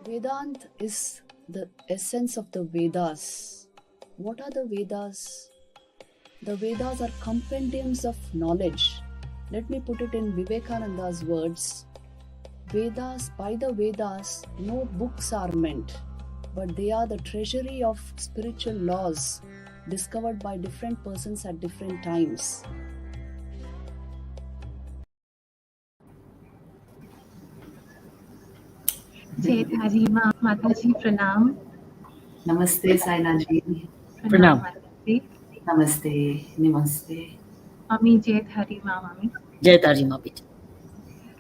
Vedanta is the essence of the Vedas. What are the Vedas? The Vedas are compendiums of knowledge. Let me put it in Vivekananda's words. Vedas, by the Vedas, no books are meant, but they are the treasury of spiritual laws discovered by different persons at different times. जय धारी माता जी प्रणाम। नमस्ते साइना जी। प्रणाम माता जी। नमस्ते नमस्ते। Mummy जय धारी माँ। मम्मी जय धारी माँ बेटा।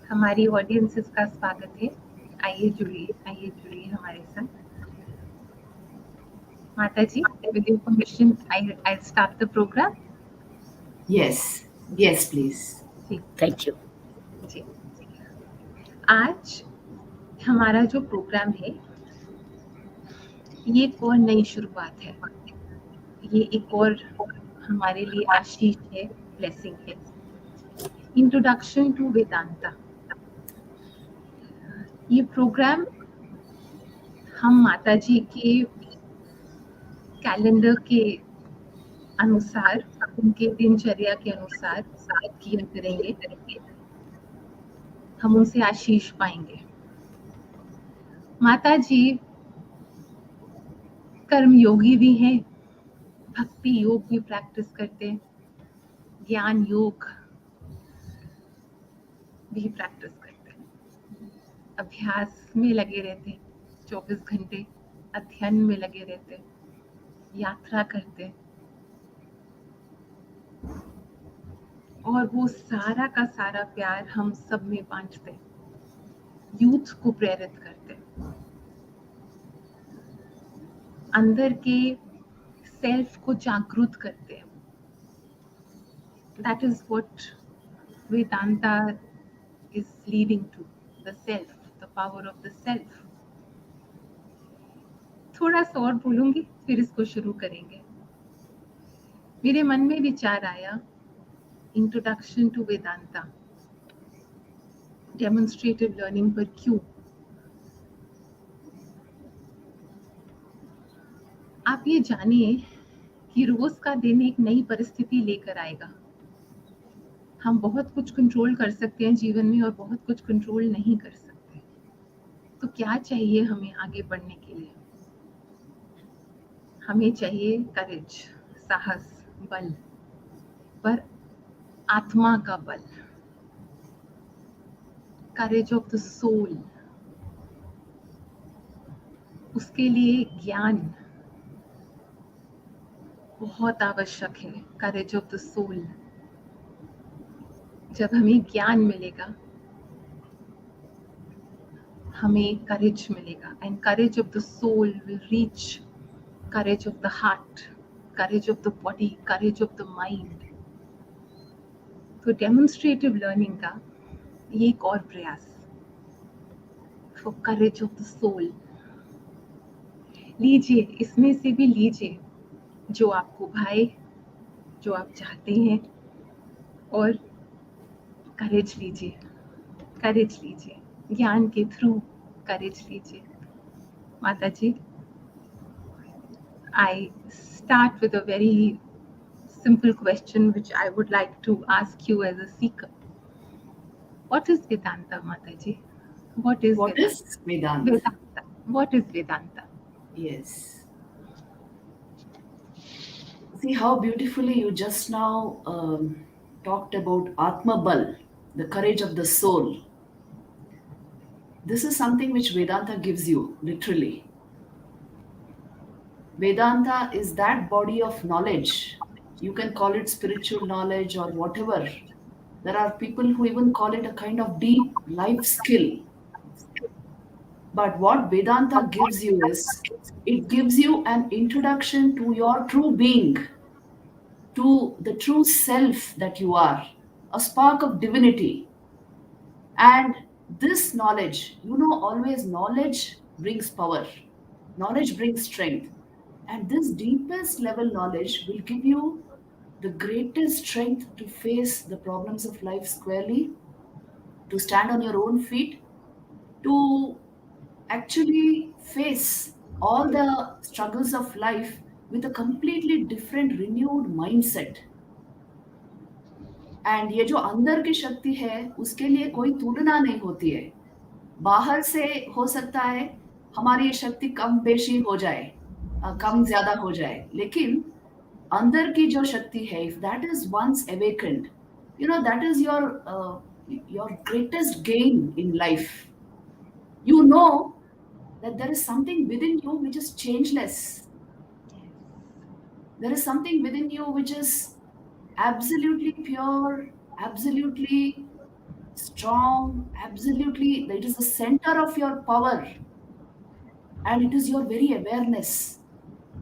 हमारी ऑडियंसेस का स्वागत है। आइए जुड़िए हमारे साथ। माता जी, with your permission, I'll start the program. Yes please. Thank you. जी, आज हमारा जो प्रोग्राम है ये एक और नई शुरुआत है। ये एक और हमारे लिए आशीष है, ब्लेसिंग है। Introduction to Vedanta. ये प्रोग्राम हम माता जी के कैलेंडर के अनुसार, उनके दिनचर्या के अनुसार किया करेंगे। हम उनसे आशीष पाएंगे। माता जी कर्म योगी भी हैं, भक्ति योग भी प्रैक्टिस करते हैं, ज्ञान योग भी प्रैक्टिस करते हैं, अभ्यास में लगे रहते, 24 घंटे अध्ययन में लगे रहते, यात्रा करते, और वो सारा का सारा प्यार हम सब में बांटते, यूथ को प्रेरित करते, अंदर के सेल्फ को जागरूक करते हैं। That is what Vedanta is leading to, the self, the power of the self. थोड़ा सा और बोलूंगी, फिर इसको शुरू करेंगे। मेरे मन में विचार आया, introduction to Vedanta, demonstrative learning पर क्यों? आप ये जानिए कि रोज का दिन एक नई परिस्थिति लेकर आएगा। हम बहुत कुछ कंट्रोल कर सकते हैं जीवन में और बहुत कुछ कंट्रोल नहीं कर सकते। तो क्या चाहिए हमें आगे बढ़ने के लिए? हमें चाहिए करेज, साहस, बल, पर आत्मा का बल, करेज ऑफ द सोल। उसके लिए ज्ञान बहुत आवश्यक है, करेज ऑफ द सोल। जब हमें ज्ञान मिलेगा, हमें करेज मिलेगा, and courage of the soul will reach courage of the heart, courage of the body, courage of the mind. तो डेमोन्स्ट्रेटिव लर्निंग का ये एक और प्रयास, for courage of the soul. लीजिए, इसमें से भी लीजिए जो आपको भाए, जो आप चाहते हैं, और करेज लीजिए, करेज लीजिए, ज्ञान के थ्रू करेज लीजिए। माता जी, I start with a very simple question which I would like to ask you as a seeker. What is Vedanta, Mata ji? What is Vedanta? What is Vedanta? Yes. See how beautifully you just now talked about Atma Bal, the courage of the soul. This is something which Vedanta gives you, literally. Vedanta is that body of knowledge. You can call it spiritual knowledge or whatever There are people who even call it a kind of deep life skill. But what Vedanta gives you is it gives you an introduction to your true being, to the true self that you are, a spark of divinity. And this knowledge, always knowledge brings power, knowledge brings strength. And this deepest level knowledge will give you the greatest strength to face the problems of life squarely, to stand on your own feet, to actually face all the struggles of life with a completely different renewed mindset. And ये जो अंदर की शक्ति है उसके लिए कोई तुलना नहीं होती है. बाहर से हो सकता है हमारी ये शक्ति कम बेशी हो जाए, कम ज्यादा हो जाए, लेकिन अंदर की जो शक्ति है, if that is once awakened, that is your greatest gain in life. You know that there is something within you which is changeless. There is something within you which is absolutely pure, absolutely strong, absolutely, it is the center of your power, and it is your very awareness.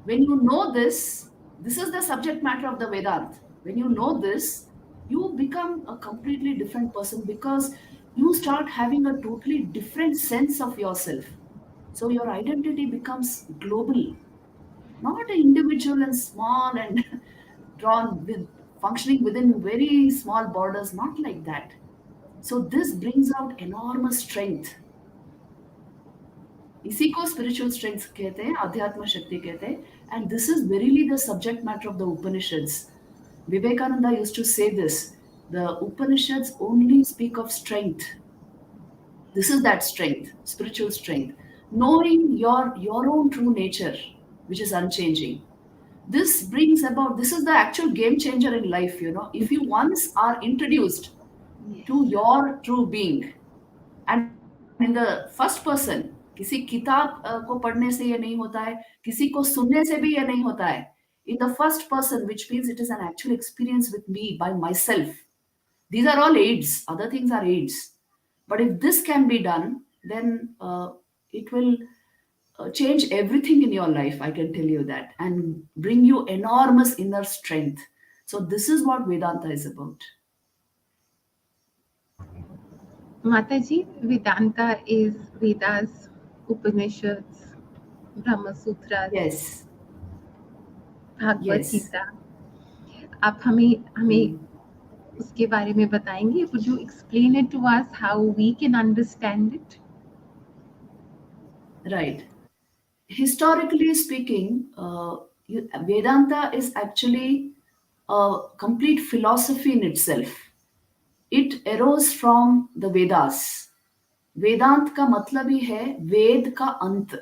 When you know this is the subject matter of the Vedant. When you know this, you become a completely different person because you start having a totally different sense of yourself. So your identity becomes global, not individual and small and drawn with functioning within very small borders, not like that. So this brings out enormous strength. इसी को spiritual strength कहते हैं, अध्यात्म शक्ति कहते हैं, and this is verily the subject matter of the Upanishads. Vivekananda used to say this: the Upanishads only speak of strength. This is that strength, spiritual strength, knowing your own true nature, which is unchanging. This brings about, this is the actual game changer in life. If you once are introduced to your true being, and in the first person, किसी किताब को पढ़ने से ये नहीं होता है, किसी को सुनने से भी ये नहीं होता है. In the first person, which means it is an actual experience with me, by myself. These are all aids, other things are aids. But if this can be done, then it will change everything in your life, I can tell you that, and bring you enormous inner strength. So this is what Vedanta is about. Mataji, Vedanta is Vedas, Upanishads, Brahma Sutras, Yes. Bhagavad Yes. Gita. आप हमें उसके बारे में बताएंगे? Would you explain it to us how we can understand it? Right. Historically speaking, Vedanta is actually a complete philosophy in itself. It arose from the Vedas. Vedant का मतलब ही है वेद का अंत.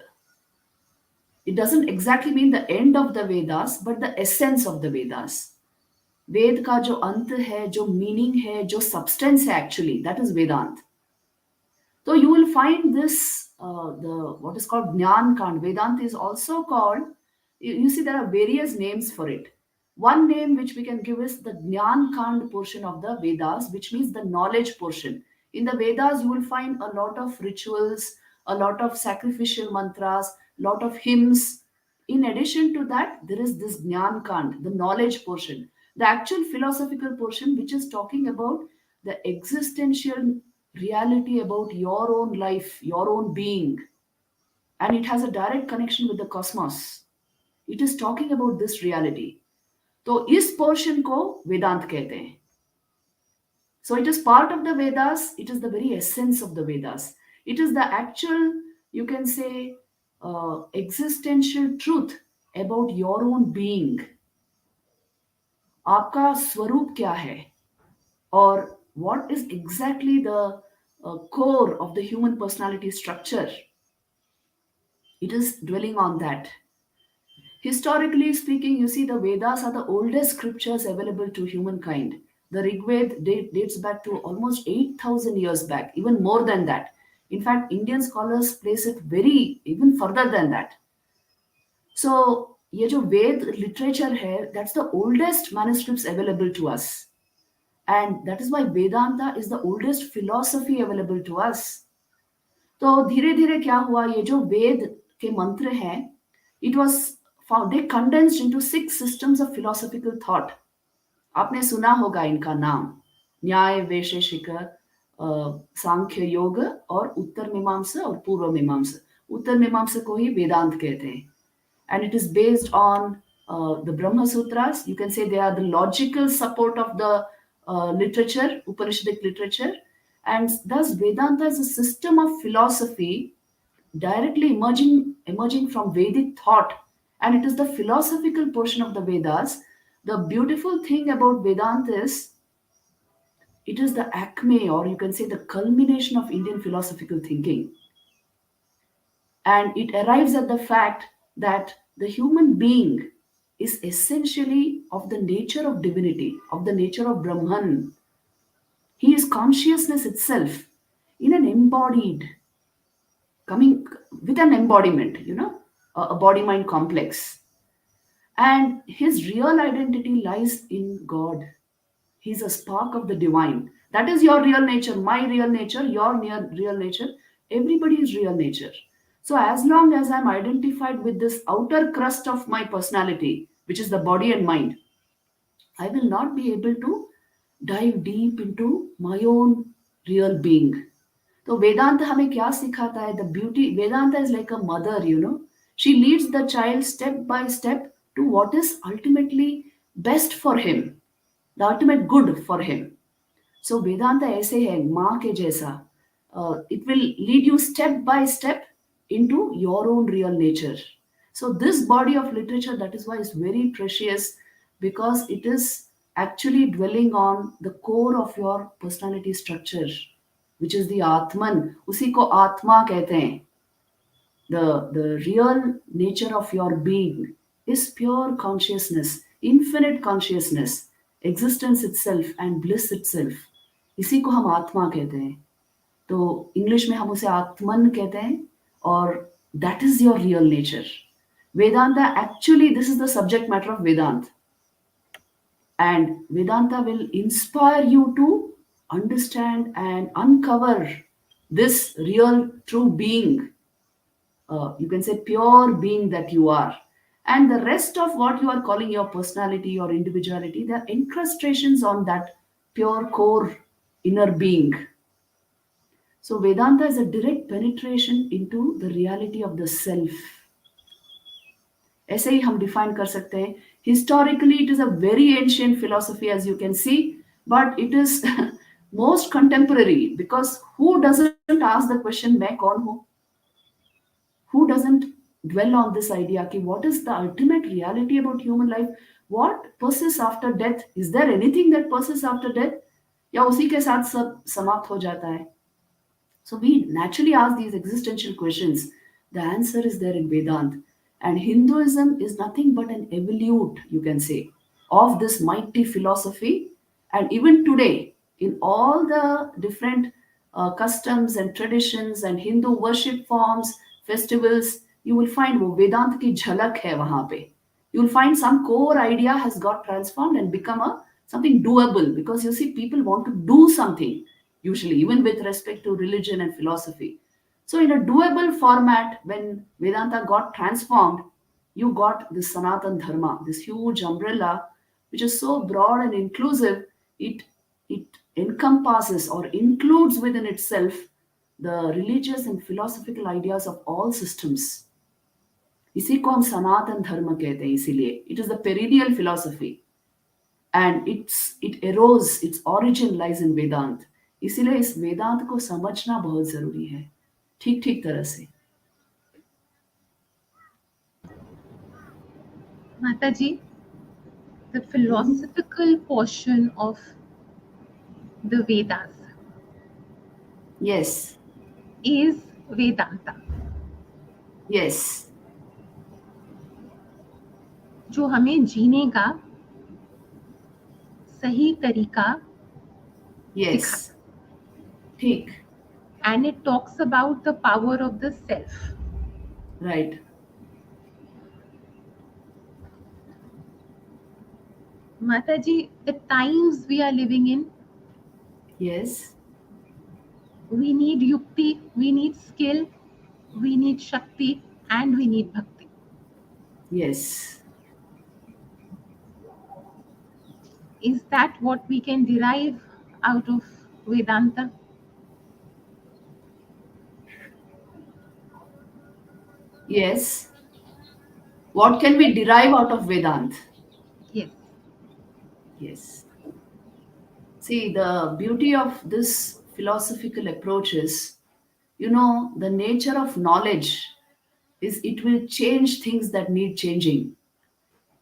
It doesn't exactly mean the end of the Vedas, but the essence of the Vedas. वेद का जो अंत है, जो मीनिंग है, जो सब्सटेंस है, actually, that is Vedant. So you will find this, the what is called Jnana Kand. Vedanta is also called, you see there are various names for it. One name which we can give is the Jnana Kand portion of the Vedas, which means the knowledge portion. In the Vedas, you will find a lot of rituals, a lot of sacrificial mantras, lot of hymns. In addition to that, there is this Jnana Kand, the knowledge portion, the actual philosophical portion, which is talking about the existential reality about your own life, your own being. And it has a direct connection with the cosmos. It is talking about this reality. तो इस portion को वेदांत कहते हैं. So it is part of the Vedas. It is the very essence of the Vedas. It is the actual, you can say, existential truth about your own being. आपका स्वरूप क्या है? Or what is exactly the core of the human personality structure? It is dwelling on that. Historically speaking, you see, the Vedas are the oldest scriptures available to humankind. The Rig Veda dates back to almost 8,000 years back, even more than that. In fact, Indian scholars place it very, even further than that. So, ये जो Ved literature है, that's the oldest manuscripts available to us. And that is why Vedanta is the oldest philosophy available to us. तो धीरे धीरे क्या हुआ, ये जो वेद के मंत्र हैं, it was found, they condensed into 6 systems of philosophical thought. आपने सुना होगा इनका नाम, न्याय, वैशेषिक, सांख्य योग और उत्तर मीमांसा और पूर्व मीमांसा. उत्तर मीमांसा को ही वेदांत कहते हैं. And it is based on the Brahma Sutras. You can say they are the logical support of the literature, Upanishadic literature. And thus, Vedanta is a system of philosophy directly emerging from Vedic thought. And it is the philosophical portion of the Vedas. The beautiful thing about Vedanta is it is the acme, or you can say the culmination of Indian philosophical thinking. And it arrives at the fact that the human being is essentially of the nature of divinity, of the nature of Brahman. He is consciousness itself in an embodied, coming with an embodiment, a body mind complex. And his real identity lies in God. He's a spark of the divine. That is your real nature, my real nature, your real nature. Everybody is real nature. So, as long as I'm identified with this outer crust of my personality, which is the body and mind, I will not be able to dive deep into my own real being. So, Vedanta हमें क्या सिखाता है? The beauty, Vedanta is like a mother. She leads the child step by step to what is ultimately best for him, the ultimate good for him. So Vedanta ऐसे है, माँ के जैसा. It will lead you step by step into your own real nature. So this body of literature, that is why it's very precious, because it is actually dwelling on the core of your personality structure, which is the Atman. उसी को आत्मा कहते हैं. The real nature of your being is pure consciousness, infinite consciousness, existence itself and bliss itself. इसी को हम आत्मा कहते हैं. तो इंग्लिश में हम उसे आत्मन कहते हैं, और that is your real nature. Vedanta, actually, this is the subject matter of Vedanta. And Vedanta will inspire you to understand and uncover this real true being. You can say pure being that you are. And the rest of what you are calling your personality or individuality, they are incrustations on that pure core inner being. So Vedanta is a direct penetration into the reality of the self. ऐसे ही हम define कर सकते हैं. Historically, it is a very ancient philosophy, as you can see, but it is most contemporary, because who doesn't ask the question, मैं कौन हूँ? Who doesn't dwell on this idea कि what is the ultimate reality about human life? What persists after death? Is there anything that persists after death? या उसी के साथ सब समाप्त हो जाता है? So we naturally ask these existential questions. The answer is there in Vedanta. And Hinduism is nothing but an evolute, you can say, of this mighty philosophy. And even today, in all the different customs and traditions and Hindu worship forms, festivals, you will find वो वेदांत की झलक है वहाँ पे. You will find some core idea has got transformed and become something doable, because you see people want to do something, usually even with respect to religion and philosophy. So in a doable format, when Vedanta got transformed, you got this Sanatan Dharma, this huge umbrella, which is so broad and inclusive. It encompasses or includes within itself the religious and philosophical ideas of all systems. इसी को हम सनातन धर्म कहते हैं. इसीलिए it is the perennial philosophy, and it arose, its origin lies in Vedant. इसीलिए इस वेदांत को समझना बहुत जरूरी है, ठीक ठीक तरह से. Mataji, the philosophical portion of the Vedas Yes, is Vedanta, yes, जो हमें जीने का सही तरीका yes, ठीक, and it talks about the power of the self. right. Mataji, the times we are living in Yes. We need yukti, we need skill, we need shakti, and we need bhakti. Yes. Is that what we can derive out of Vedanta? Yes. What can we derive out of Vedant? Yes. Yes. See, the beauty of this philosophical approach is, the nature of knowledge is it will change things that need changing.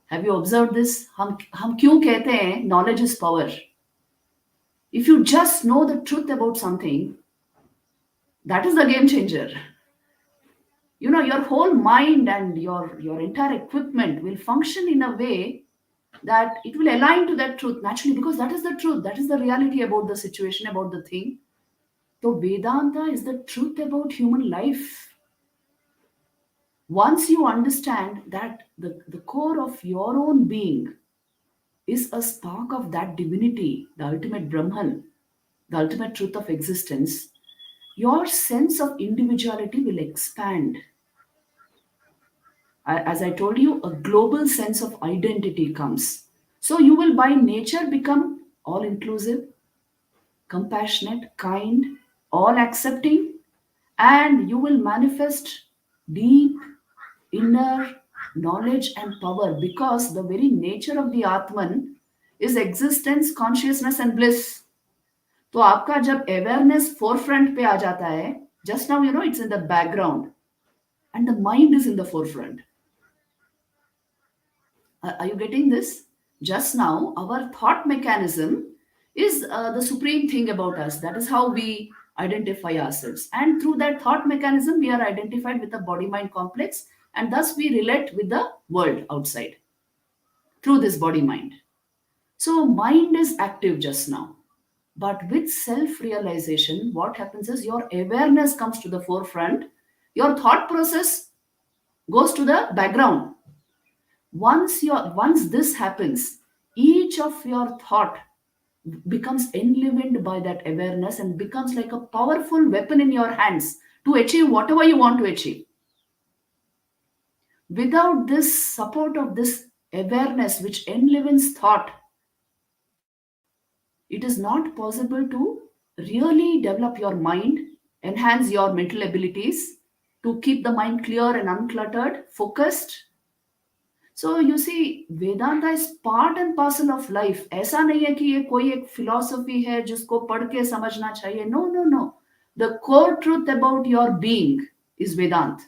Have you observed this? हम क्यों कहते हैं knowledge is power? If you just know the truth about something, that is the game changer. Your whole mind and your entire equipment will function in a way that it will align to that truth naturally, because that is the truth, that is the reality about the situation, about the thing. So Vedanta is the truth about human life. Once you understand that the core of your own being is a spark of that divinity, the ultimate Brahman, the ultimate truth of existence, your sense of individuality will expand. As I told you, a global sense of identity comes. So you will by nature become all inclusive, compassionate, kind, all accepting, and you will manifest deep inner knowledge and power, because the very nature of the Atman is existence, consciousness, and bliss. तो आपका जब awareness forefront पे आ जाता है, just now it's in the background and the mind is in the forefront. Are you getting this? Just now, our thought mechanism is the supreme thing about us. That is how we identify ourselves. And through that thought mechanism, we are identified with the body mind complex, and thus we relate with the world outside through this body mind. So, mind is active just now. But with self realization, what happens is your awareness comes to the forefront, your thought process goes to the background. Once this happens, each of your thought becomes enlivened by that awareness and becomes like a powerful weapon in your hands to achieve whatever you want to achieve. Without this support of this awareness which enlivens thought, it is not possible to really develop your mind, enhance your mental abilities, to keep the mind clear and uncluttered, focused. So you see, Vedanta is part and parcel of life. ऐसा नहीं है कि ये कोई एक philosophy है जिसको पढ़ के समझना चाहिए. No, no, no. The core truth about your being is Vedanta.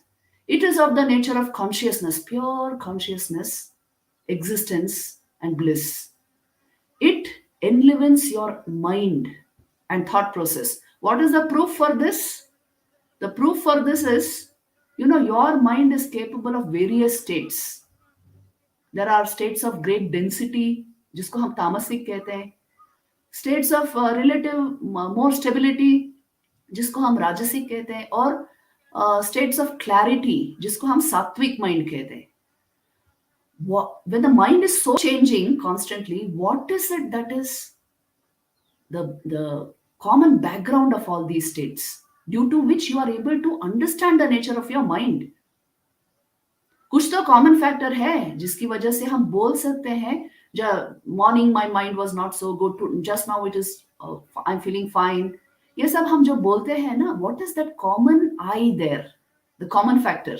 It is of the nature of consciousness, pure consciousness, existence, and bliss. It enlivens your mind and thought process. What is the proof for this? The proof for this is, your mind is capable of various states. There are states of great density, जिसको हम तामसिक कहते हैं, states of relative more stability, जिसको हम राजसिक कहते हैं, और states of clarity, जिसको हम सात्विक mind कहते हैं. When the mind is so changing constantly, what is it that is the common background of all these states, due to which you are able to understand the nature of your mind? कुछ तो common factor है जिसकी वजह से हम बोल सकते हैं, morning my mind was not so good, just now it is I am feeling fine. ये सब हम जो बोलते हैं ना, what is that common I there, the common factor?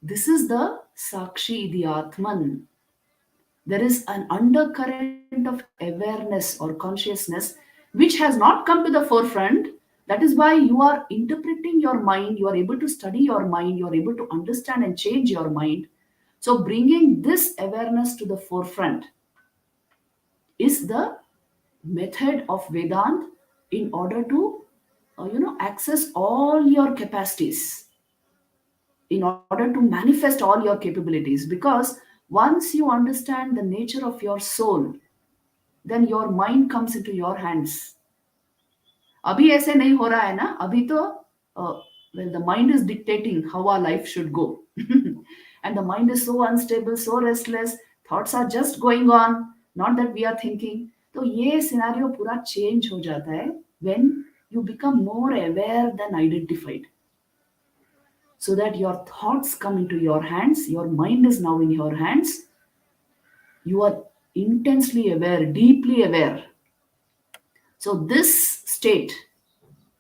This is the sakshi, the atman. There is an undercurrent of awareness or consciousness which has not come to the forefront. That is why you are interpreting your mind, you are able to study your mind, you are able to understand and change your mind. So bringing this awareness to the forefront is the method of Vedanta in order to access all your capacities, in order to manifest all your capabilities. Because once you understand the nature of your soul, then your mind comes into your hands. अभी ऐसे नहीं हो रहा है ना, अभी तो well, the mind is dictating how our life should go. And the mind is so unstable, so restless, thoughts are just going on, not that we are thinking. तो ये सिनेरियो पूरा चेंज हो जाता है when you become more aware than identified, so that your thoughts come into your hands, your mind is now in your hands, you are intensely aware, deeply aware. So this state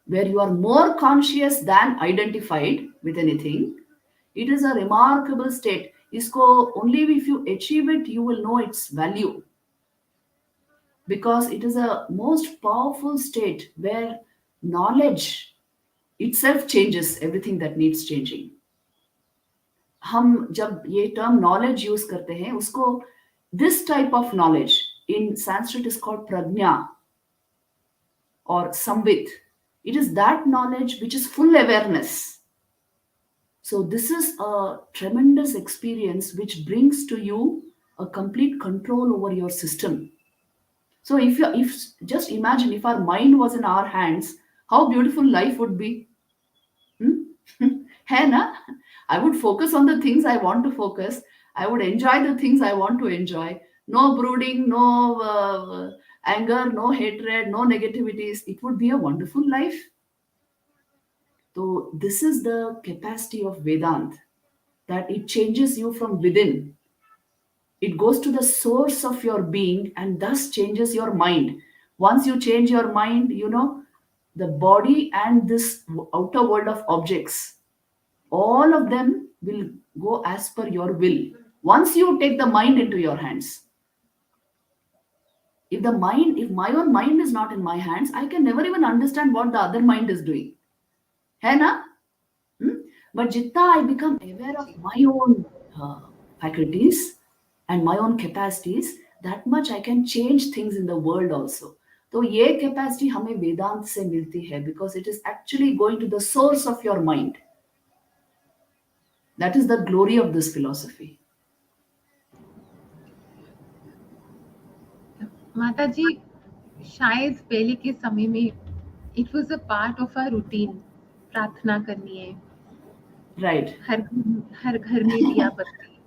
where you are more conscious than identified with anything, it is a remarkable state. Isko only if you achieve it you will know its value, because it is a most powerful state where knowledge itself changes everything that needs changing. हम जब ये term knowledge use करते हैं उसको, this type of knowledge in Sanskrit is called Pragya or samvit. It is that knowledge which is full awareness. So this is a tremendous experience which brings to you a complete control over your system. So if just imagine if our mind was in our hands, how beautiful life would be. है ना? I would focus on the things I want to focus. I would enjoy the things I want to enjoy. No brooding, no anger, no hatred, no negativities. It would be a wonderful life. So this is the capacity of Vedant, that it changes you from within. It goes to the source of your being and thus changes your mind. Once you change your mind, you know, the body and this outer world of objects, all of them will go as per your will. Once you take the mind into your hands. If my own mind is not in my hands, I can never even understand what the other mind is doing. है ना? But जितना I become aware of my own faculties and my own capacities, that much I can change things in the world also. तो ये capacity हमें वेदांत से मिलती है, because it is actually going to the source of your mind. That is the glory of this philosophy. माता जी, शायद पहले के समय में it was a part of our routine, प्रार्थना करनी है, Right, हर घर में दिया बत्ती,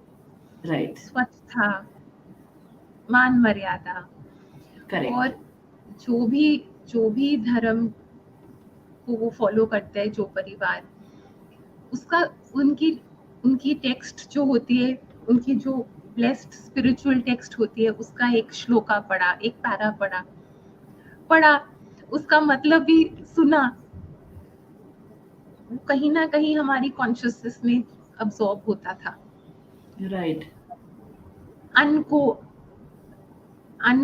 right, स्वच्छता, मान मर्यादा, correct, और जो भी धर्म को वो फॉलो करते हैं, जो परिवार, उसका उनकी टेक्स्ट जो होती है, उनकी जो ब्लेस्ड स्पिरिचुअल टेक्स्ट होती है, उसका एक श्लोका पढ़ा, एक पैरा पढ़ा, उसका मतलब भी सुना, वो कहीं ना कहीं हमारी कॉन्शियसनेस में अब्सॉर्ब होता था. right, अन्न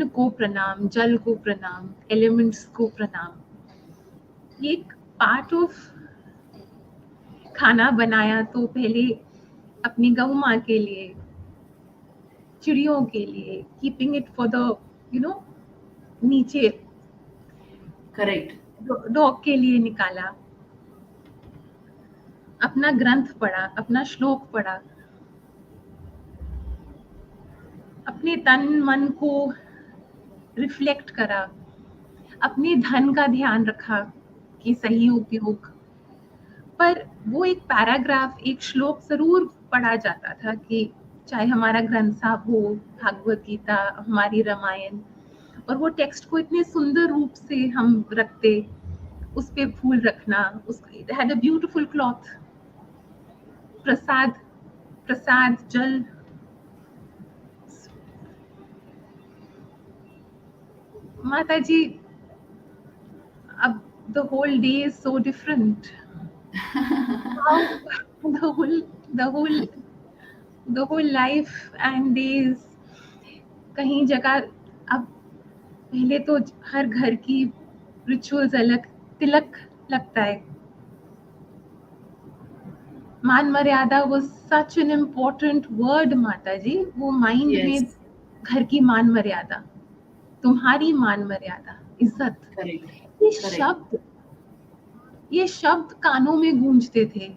को प्रणाम, जल को प्रणाम, एलिमेंट्स को प्रणाम. ये एक पार्ट ऑफ, खाना बनाया तो पहले अपनी गौ माँ के लिए, चिड़ियों के लिए, कीपिंग इट फॉर द नीचे correct, डॉग के लिए निकाला, अपना ग्रंथ पढ़ा, अपना श्लोक पढ़ा, अपने तन मन को रिफ्लेक्ट करा, अपने धन का ध्यान रखा कि सही उपयोग. पर वो एक पैराग्राफ, एक श्लोक जरूर पढ़ा जाता था, कि चाहे हमारा ग्रंथ साहब हो, भागवत गीता, हमारी रामायण, और वो टेक्स्ट को इतने सुंदर रूप से हम रखते, उस पे फूल रखना, it had a beautiful cloth, prasad jal. Mata जी, अब the whole day is so different. How the whole life and days, कहीं जगह, अब पहले तो हर घर की रिचुअल्स अलग, तिलक लगता है, मान मर्यादा was such an important word माता जी. वो माइंड Yes. में घर की मान मर्यादा, तुम्हारी मान मर्यादा, इज्जत, correct, ये शब्द कानों में गूंजते थे.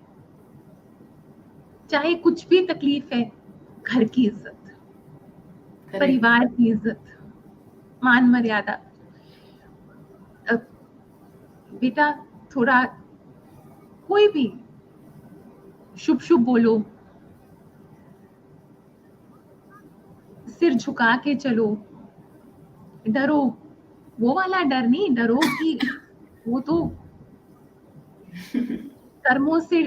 चाहे कुछ भी तकलीफ है, घर की इज्जत, correct, परिवार की इज्जत, मान मर्यादा. अब बेटा थोड़ा कोई भी शुभ बोलो, सिर झुका के चलो, डरो, वो वाला डर नहीं, डरो कि वो तो कर्मों से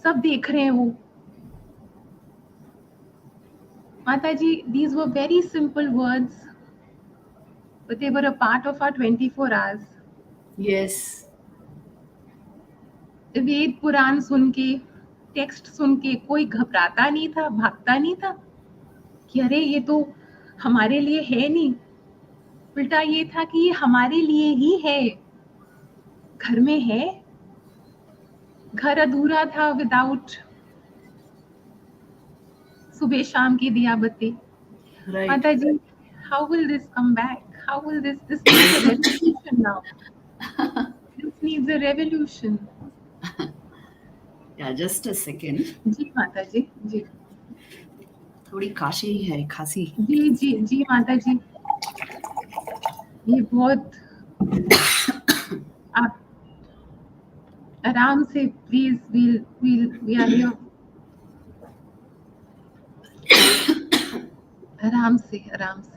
सब देख रहे हैं वो। माता जी, these were very simple words, but they were a part of our 24 hours. Yes. Veda Purana सुन के, टेक्स्ट सुन के कोई घबराता नहीं था, भागता नहीं था कि अरे ये तो हमारे लिए है नहीं। उल्टा ये था कि ये हमारे लिए ही है, घर में है। घर अधूरा था विदाउट सुबह शाम की दिया बत्ती। Right. माता जी, how will this come back? How will this needs a revolution now. This needs a revolution. Yeah, just a second. जी माता जी, जी थोड़ी काशी है, खांसी। जी जी जी माता जी, ये बहुत, आप आराम से प्लीज, वी आर हियर। आराम से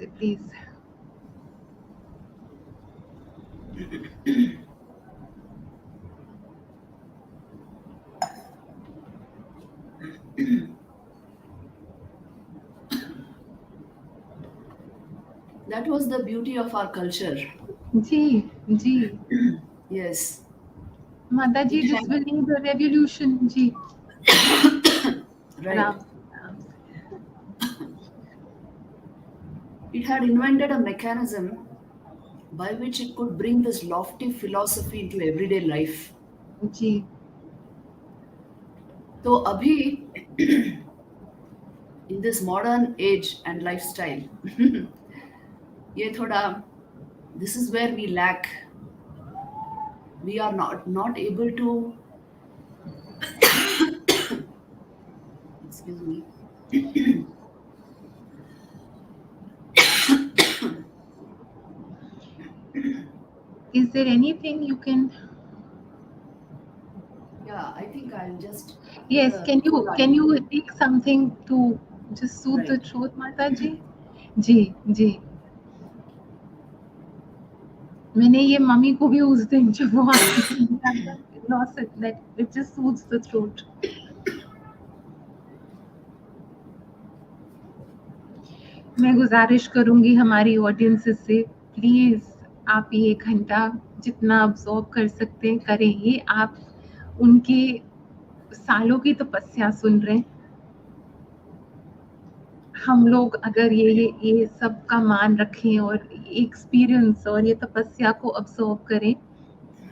please. That was the beauty of our culture. जी जी Yes. Mata ji, this will need a revolution. जी Right. आराम से। It had invented a mechanism by which it could bring this lofty philosophy into everyday life. जी तो अभी in this modern age and lifestyle, ये थोड़ा, this is where we lack. We are not able to, excuse me. Is there anything you can? Yeah, I think I'll just. Yes, can you take something to just soothe the Right. throat, माता जी? जी जी मैंने ये mummy को भी उस दिन जब वो lost it, that it just soothes the throat. मैं गुजारिश करूंगी हमारी ऑडियंसेस से, प्लीज आप ये घंटा जितना अब्सॉर्ब कर सकते हैं करें। ये आप उनके सालों की तपस्या सुन रहे हैं। हम लोग अगर ये सब का मान रखें और एक्सपीरियंस और ये तपस्या को अब्सॉर्ब करें,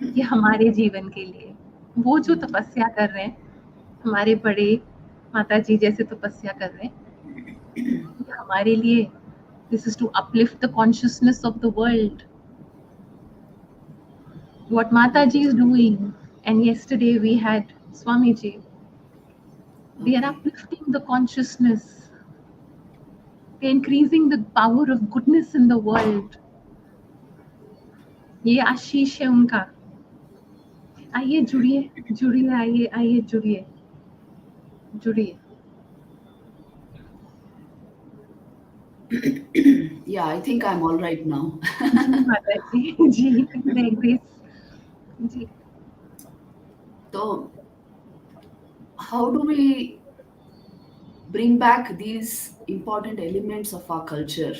ये हमारे जीवन के लिए, वो जो तपस्या कर रहे हैं, हमारे बड़े माता जी जैसे तपस्या कर रहे हैं, ये हमारे लिए, this is to uplift the consciousness of the world. What Mataji is doing, and yesterday we had Swamiji, they are uplifting the consciousness, they're increasing the power of goodness in the world. ये आशीष है उनका। आइए जुड़िए, आइए जुड़िए। Yeah, I think I'm all right now. Mataji ji, मैं Grace ji. So, how do we bring back these important elements of our culture?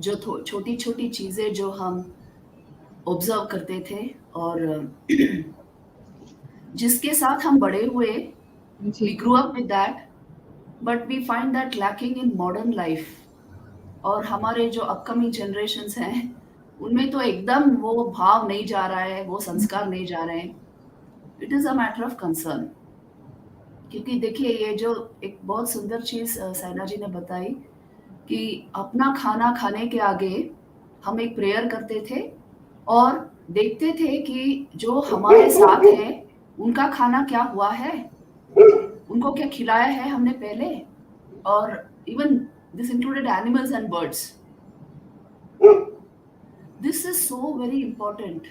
जो छोटी छोटी चीजें जो हम ऑब्जर्व करते थे और जिसके साथ हम बड़े हुए, we grew up with that, but we find that lacking in modern life. और हमारे जो अपकमिंग जनरेशन्स हैं, उनमें तो एकदम वो भाव नहीं जा रहा है, वो संस्कार नहीं जा रहे हैं। It is a matter of concern. क्योंकि देखिए, ये जो एक बहुत सुंदर चीज साइना जी ने बताई कि अपना खाना खाने के आगे हम एक प्रेयर करते थे और देखते थे कि जो हमारे साथ है उनका खाना क्या हुआ है, उनको क्या खिलाया है हमने पहले। और even this included animals and birds. This is so very important.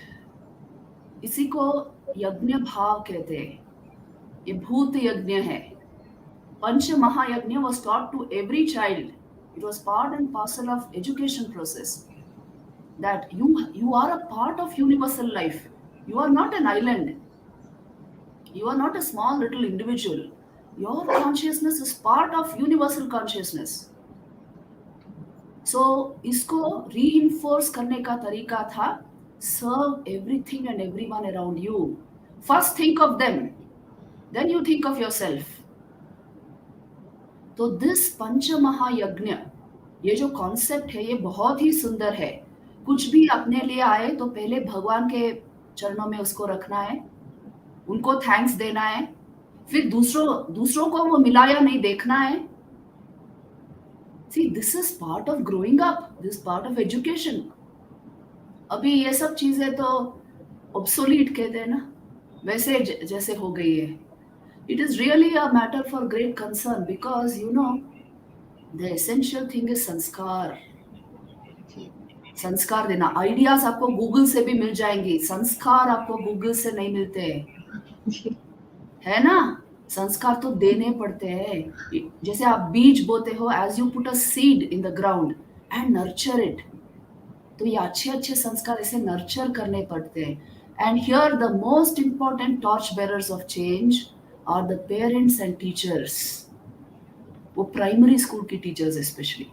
इसी को यज्ञ भाव कहते हैं। ये भूत यज्ञ है। पंच महायज्ञ was taught to every child It was part and parcel of education process, that you are a part of universal life. You are not an island. You are not a small little individual. Your consciousness is part of universal consciousness. So इसको reinforce करने का तरीका था, serve everything and everyone around you. First think of them, then you think of yourself. तो this पंच महायज्ञ, ये जो concept है ये बहुत ही सुंदर है. कुछ भी अपने लिए आए तो पहले भगवान के चरणों में उसको रखना है, उनको थैंक्स देना है, फिर दूसरों को वो मिला या नहीं देखना है. See, this is part of growing up, this is part of education. अभी ये सब चीजें तो obsolete कहते हैं ना, वैसे जैसे हो गई है. It is really a matter for great concern because the essential thing is संस्कार. संस्कार देना. आइडियाज आपको गूगल से भी मिल जाएंगी, संस्कार आपको गूगल से नहीं मिलते है ना. संस्कार तो देने पड़ते हैं. जैसे आप बीज बोते हो, as you put a seed in the ground and nurture it, तो ये अच्छे अच्छे संस्कार ऐसे नर्चर करने पड़ते हैं. And here the most important torch bearers of change are the parents and teachers. वो प्राइमरी स्कूल की teachers specially,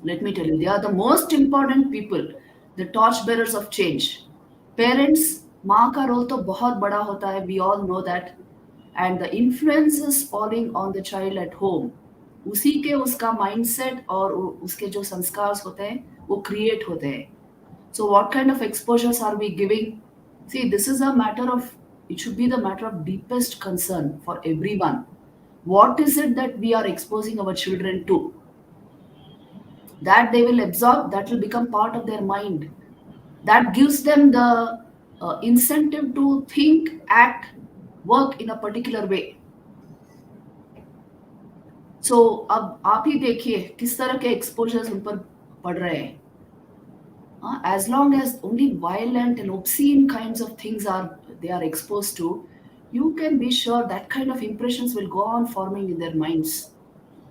let me tell you, they are the most important people, the torch bearers of change. Parents, माँ का role तो बहुत बड़ा होता है, we all know that, and the influence is falling on the child at home. उसी के उसका mindset और उसके जो संस्कार होते हैं वो create होते हैं. So what kind of exposures are we giving? See, this is a matter of, it should be the matter of deepest concern for everyone. What is it that we are exposing our children to? That they will absorb, that will become part of their mind. That gives them the incentive to think, act, work in a particular way. So अब आप ही देखिए किस तरह के exposures उन पर पड़ रहे हैं. As long as only violent and obscene kinds of things they are exposed to, you can be sure that kind of impressions will go on forming in their minds,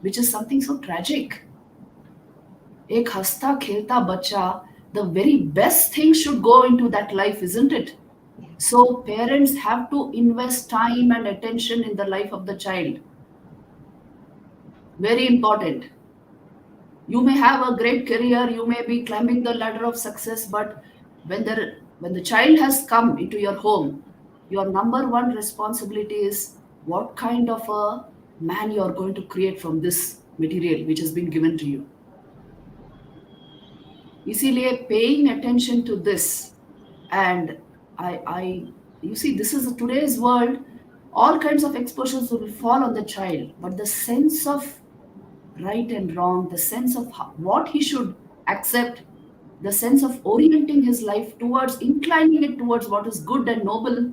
which is something so tragic. एक हंसता खेलता बच्चा, the very best thing should go into that life, isn't it? So parents have to invest time and attention in the life of the child. Very important. You may have a great career, you may be climbing the ladder of success, but when the child has come into your home, your number one responsibility is what kind of a man you are going to create from this material which has been given to you. इसीलिए paying attention to this, and you see, this is today's world. All kinds of exposures will fall on the child, but the sense of right and wrong, the sense of what he should accept, the sense of orienting his life towards, inclining it towards what is good and noble,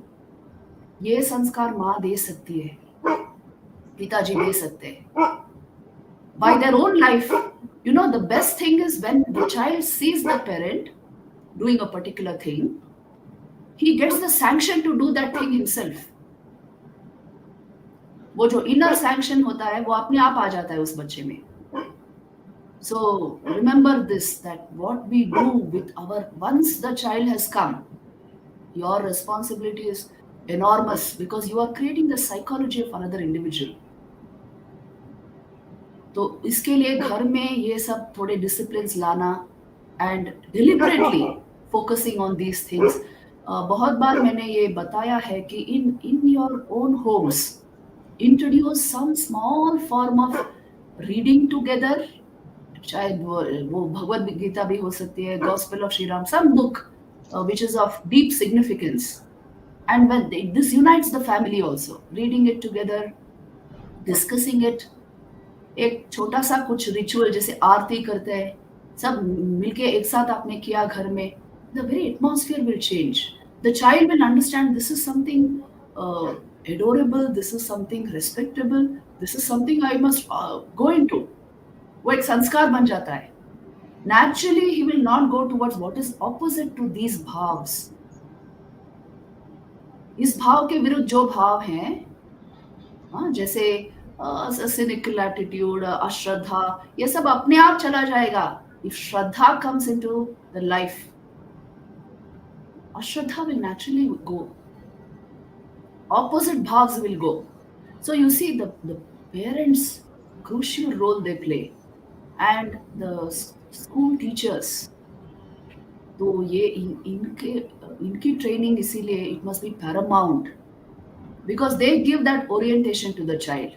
ये संस्कार माँ दे सकती है, पिताजी दे सकते हैं. By their own life, the best thing is when the child sees the parent doing a particular thing, he gets the sanction to do that thing himself. वो जो inner sanction होता है वो अपने आप आ जाता है उस बच्चे में. So remember this, that what we do with once the child has come, your responsibility is enormous because you are creating the psychology of another individual. तो इसके लिए घर में ये सब थोड़े डिसिप्लिन्स लाना and deliberately focusing on these things. बहुत बार मैंने ये बताया है कि in your own homes introduce some small form of reading together. शायद वो भगवद गीता भी हो सकती है, gospel of Shri Ram, some book which is of deep significance, and when this unites the family also, reading it together, discussing it. एक छोटा सा कुछ रिचुअल जैसे आरती करते हैं, सब मिलके एक साथ आपने किया घर में, the very atmosphere will change. The child will understand this is something adorable, this is something respectable, this is something I must go into. वो एक संस्कार बन जाता है. Naturally, he will not go towards what is opposite to these bhavs. इस भाव के विरुद्ध जो भाव हैं, जैसे cynical attitude, अश्रद्धा, ये सब अपने आप चला जाएगा. If Shraddha comes into the life, Ashraddha will naturally go. Opposite bhavs will go. So you see the parents, crucial role they play, and the school teachers. तो ये इनकी ट्रेनिंग इसीलिए it must be paramount because they give that orientation to the child.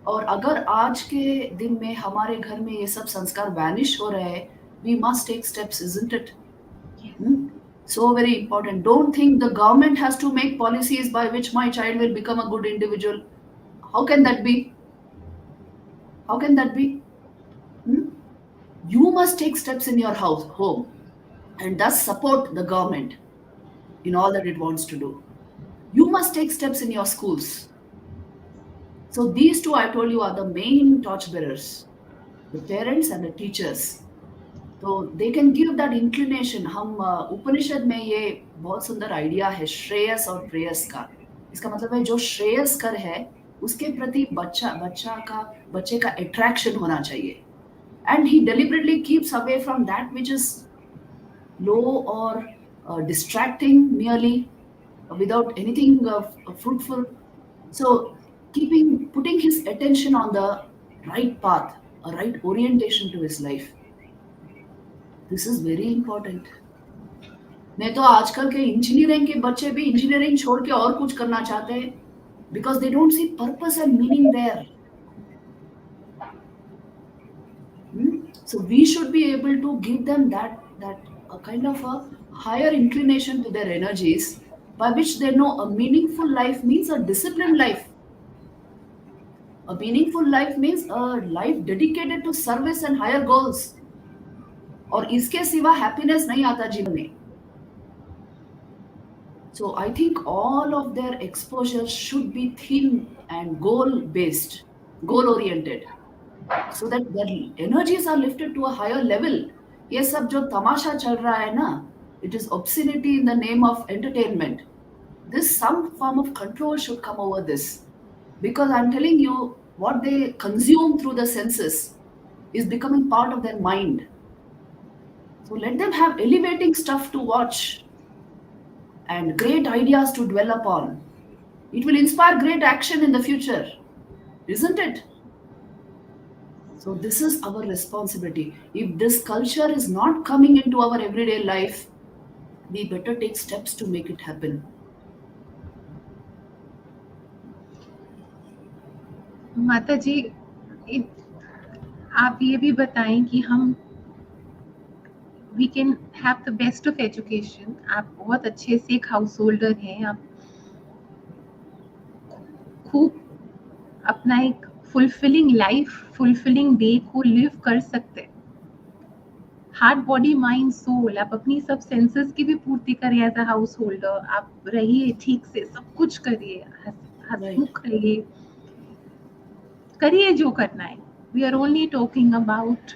और अगर आज के दिन में हमारे घर में ये सब संस्कार वैनिश हो रहे हैं, we must take steps, isn't it? Hmm? So very important. Don't think the government has to make policies by which my child will become a good individual. How can that be? How can that be? Hmm? You must take steps in your house, home, and thus support the government in all that it wants to do. You must take steps in your schools. So these two, I told you, are the main torchbearers, the parents and the teachers. तो they can give that inclination. हम उपनिषद में ये बहुत सुंदर idea है श्रेयस और प्रेयस का. इसका मतलब है जो श्रेयस्कर है उसके प्रति बच्चे का अट्रैक्शन होना चाहिए. And he deliberately keeps away from that which is low or distracting merely without anything fruitful. So putting his attention on the right path, a right orientation to his life. This is very important. नहीं तो आजकल के engineering के बच्चे भी engineering छोड़ के और कुछ करना चाहते हैं because they don't see purpose and meaning there. So we should be able to give them that a kind of a higher inclination to their energies by which they know a meaningful life means a disciplined life. A meaningful life means a life dedicated to service and higher goals. और इसके सिवा happiness नहीं आता जीवन में. So I think all of their exposure should be theme and goal based, goal oriented, so that their energies are lifted to a higher level. ये सब जो तमाशा चल रहा है ना, it is obscenity in the name of entertainment. This some form of control should come over this, because I'm telling you, what they consume through the senses is becoming part of their mind. So let them have elevating stuff to watch and great ideas to dwell upon. It will inspire great action in the future, isn't it? So this is our responsibility. If this culture is not coming into our everyday life, we better take steps to make it happen. माता जी, आप ये भी बताएं कि हम we can have the best of education. आप बहुत अच्छे से एक हाउस होल्डर हैं, आप खूब अपना एक फुलफिलिंग लाइफ, फुलफिलिंग डे को लिव कर सकते हैं. हार्ट, बॉडी, माइंड, सोल, आप अपनी सब सेंसेस की भी पूर्ति करें एज अ हाउस होल्डर. आप रहिए ठीक से, सब कुछ करिए, हंसमुख रहिए, करिए जो करना है. We are only talking about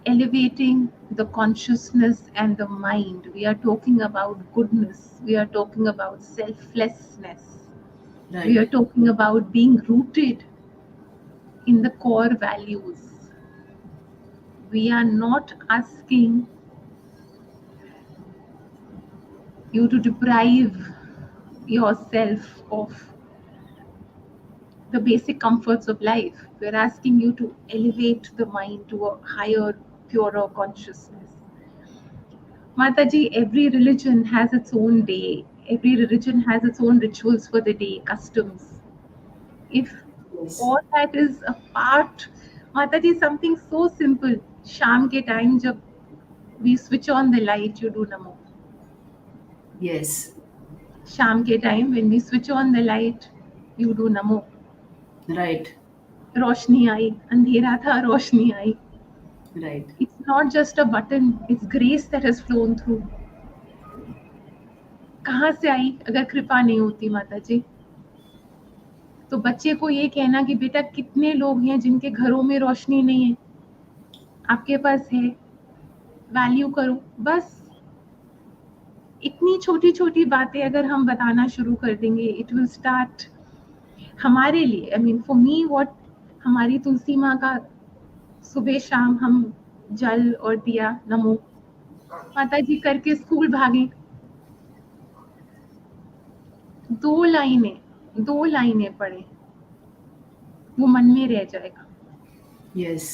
elevating the consciousness and the mind. We are talking about goodness. We are talking about selflessness. Right. We are talking about being rooted in the core values. We are not asking you to deprive yourself of the basic comforts of life. We are asking you to elevate the mind to a higher, purer consciousness. Mataji, every religion has its own day. Every religion has its own rituals for the day, customs. If Yes. all that is a part, Mataji, something so simple. Sham ke time jab we switch on the light, you do Namo. Yes. Sham ke time when we switch on the light, you do Namo. Right. रोशनी आई, अंधेरा था, रोशनी आई. Right. It's not just a button, it's grace that has flown through. कहाँ से आई अगर कृपा नहीं होती माता जी? तो बच्चे को ये कहना कि बेटा कितने लोग हैं जिनके घरों में रोशनी नहीं है, आपके पास है, वैल्यू करो. बस इतनी छोटी छोटी बातें अगर हम बताना शुरू कर देंगे, it will start हमारे लिए, I mean for me what हमारी तुलसी माँ का सुबह शाम हम जल और दिया नमो माता जी करके स्कूल भागे, 2 लाइनें पढ़े, वो मन में रह जाएगा। Yes.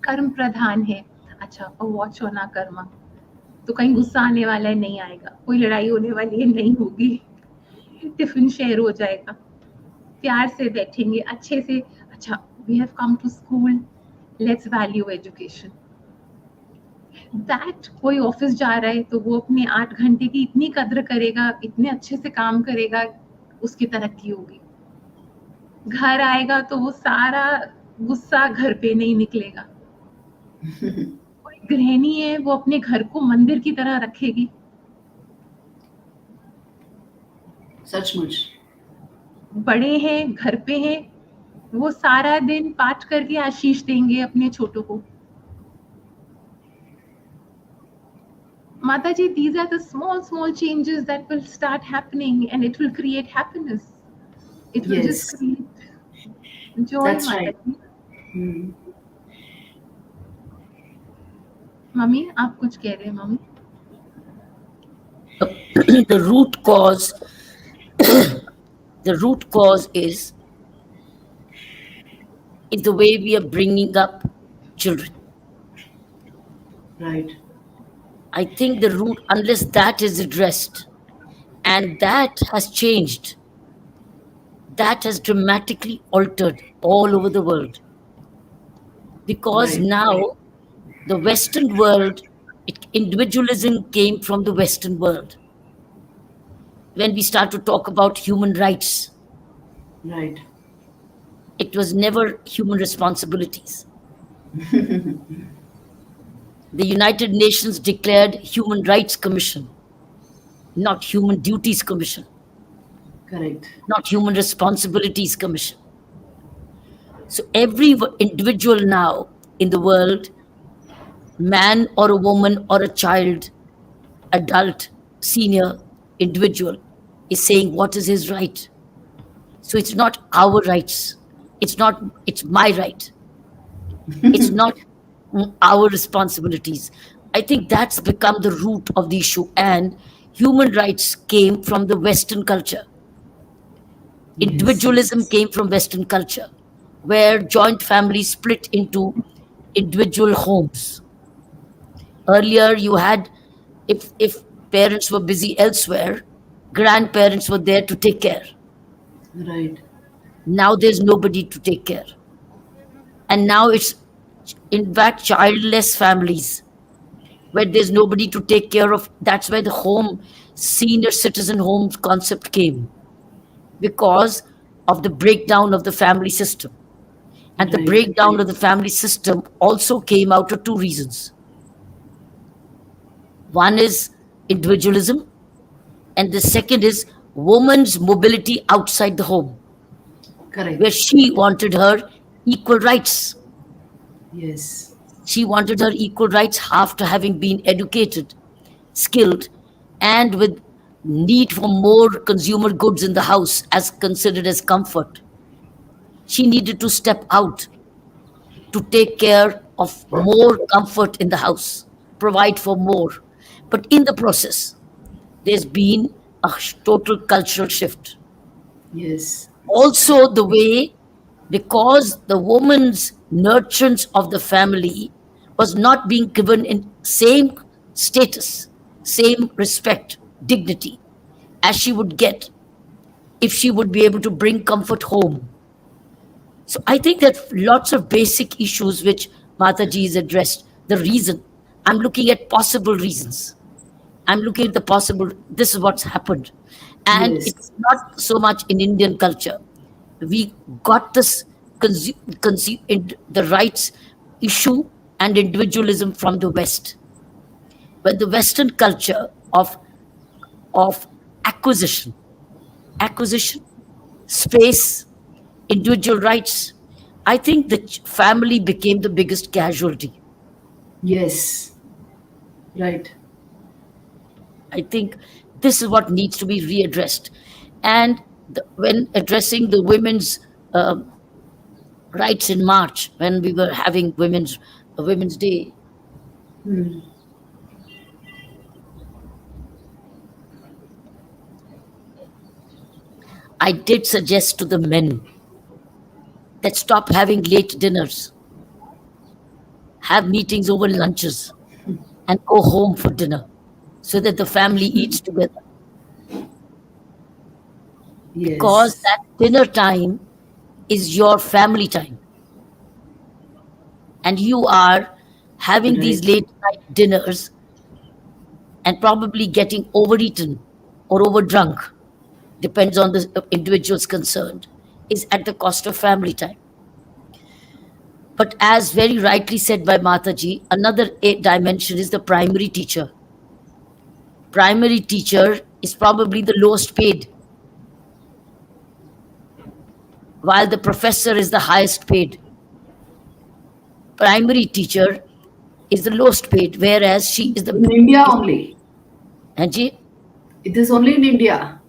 कर्म प्रधान है, अच्छा वॉच होना कर्म, तो कहीं गुस्सा आने वाला है नहीं आएगा, कोई लड़ाई होने वाली है नहीं होगी, टिफिन शेयर हो जाएगा, प्यार से बैठेंगे अच्छे से। अच्छा we have come to school, let's value education. That कोई ऑफिस जा रहा है तो वो अपने 8 घंटे की इतनी कद्र करेगा, इतने अच्छे से काम करेगा, उसकी तरक्की होगी। घर आएगा तो वो सारा गुस्सा घर पे नहीं निकलेगा। कोई गृहिणी है वो अपने घर को मंदिर की तरह रखेगी। सचमुच। बड़े हैं घर पे हैं, वो सारा दिन पाठ करके आशीष देंगे अपने छोटों को। माता जी, these are the small changes that will start happening and it will create happiness. It will just Yes, create joy, that's माता right. जी। Hmm. मम्मी आप कुछ कह रहे हैं mummy? The root cause, the root cause is the way we are bringing up children. Right. I think the root, unless that is addressed, and that has changed, that has dramatically altered all over the world. Because Right. now the Western world, individualism came from the Western world. When we start to talk about human rights, Right. it was never human responsibilities. The United Nations declared Human Rights Commission, not Human Duties Commission, Correct. not Human Responsibilities Commission. So every individual now in the world, man or a woman or a child, adult, senior, individual, is saying what is his right. So it's not our rights. It's my right. It's not our responsibilities. I think that's become the root of the issue. And human rights came from the Western culture. Yes. Individualism came from Western culture, where joint families split into individual homes. Earlier, you had, if parents were busy elsewhere, grandparents were there to take care. Right. Now there's nobody to take care. And now it's, in fact, childless families where there's nobody to take care of. That's where the home, senior citizen homes concept came, because of the breakdown of the family system. And the Right. breakdown of the family system also came out of two reasons. One is individualism, and the second is woman's mobility outside the home, Correct. where she wanted her equal rights. Yes. She wanted her equal rights after having been educated, skilled, and with need for more consumer goods in the house as considered as comfort. She needed to step out to take care of more comfort in the house, provide for more. But in the process, there's been a total cultural shift. Yes. Also, the way, because the woman's nurturance of the family was not being given in same status, same respect, dignity as she would get if she would be able to bring comfort home. So I think that lots of basic issues which Mataji has addressed, the reason, I'm looking at possible reasons. I'm looking at the possible, this is what's happened. And Yes. it's not so much in Indian culture. We got this the rights issue and individualism from the West. When the Western culture of acquisition, acquisition, space, individual rights, I think the family became the biggest casualty. Yes. Right. I think this is what needs to be readdressed. And when addressing the women's rights in March, when we were having Women's Day, Hmm. I did suggest to the men that stop having late dinners, have meetings over lunches, and go home for dinner so that the family eats together. Because Yes. that dinner time is your family time. And you are having these Right. late night dinners and probably getting overeaten or overdrunk, depends on the individuals concerned, is at the cost of family time. But as very rightly said by Mataji, another dimension is the primary teacher. Primary teacher is probably the lowest paid, while the professor is the highest paid. Primary teacher is the lowest paid, whereas she is In India is, only. Anji, It is only in India.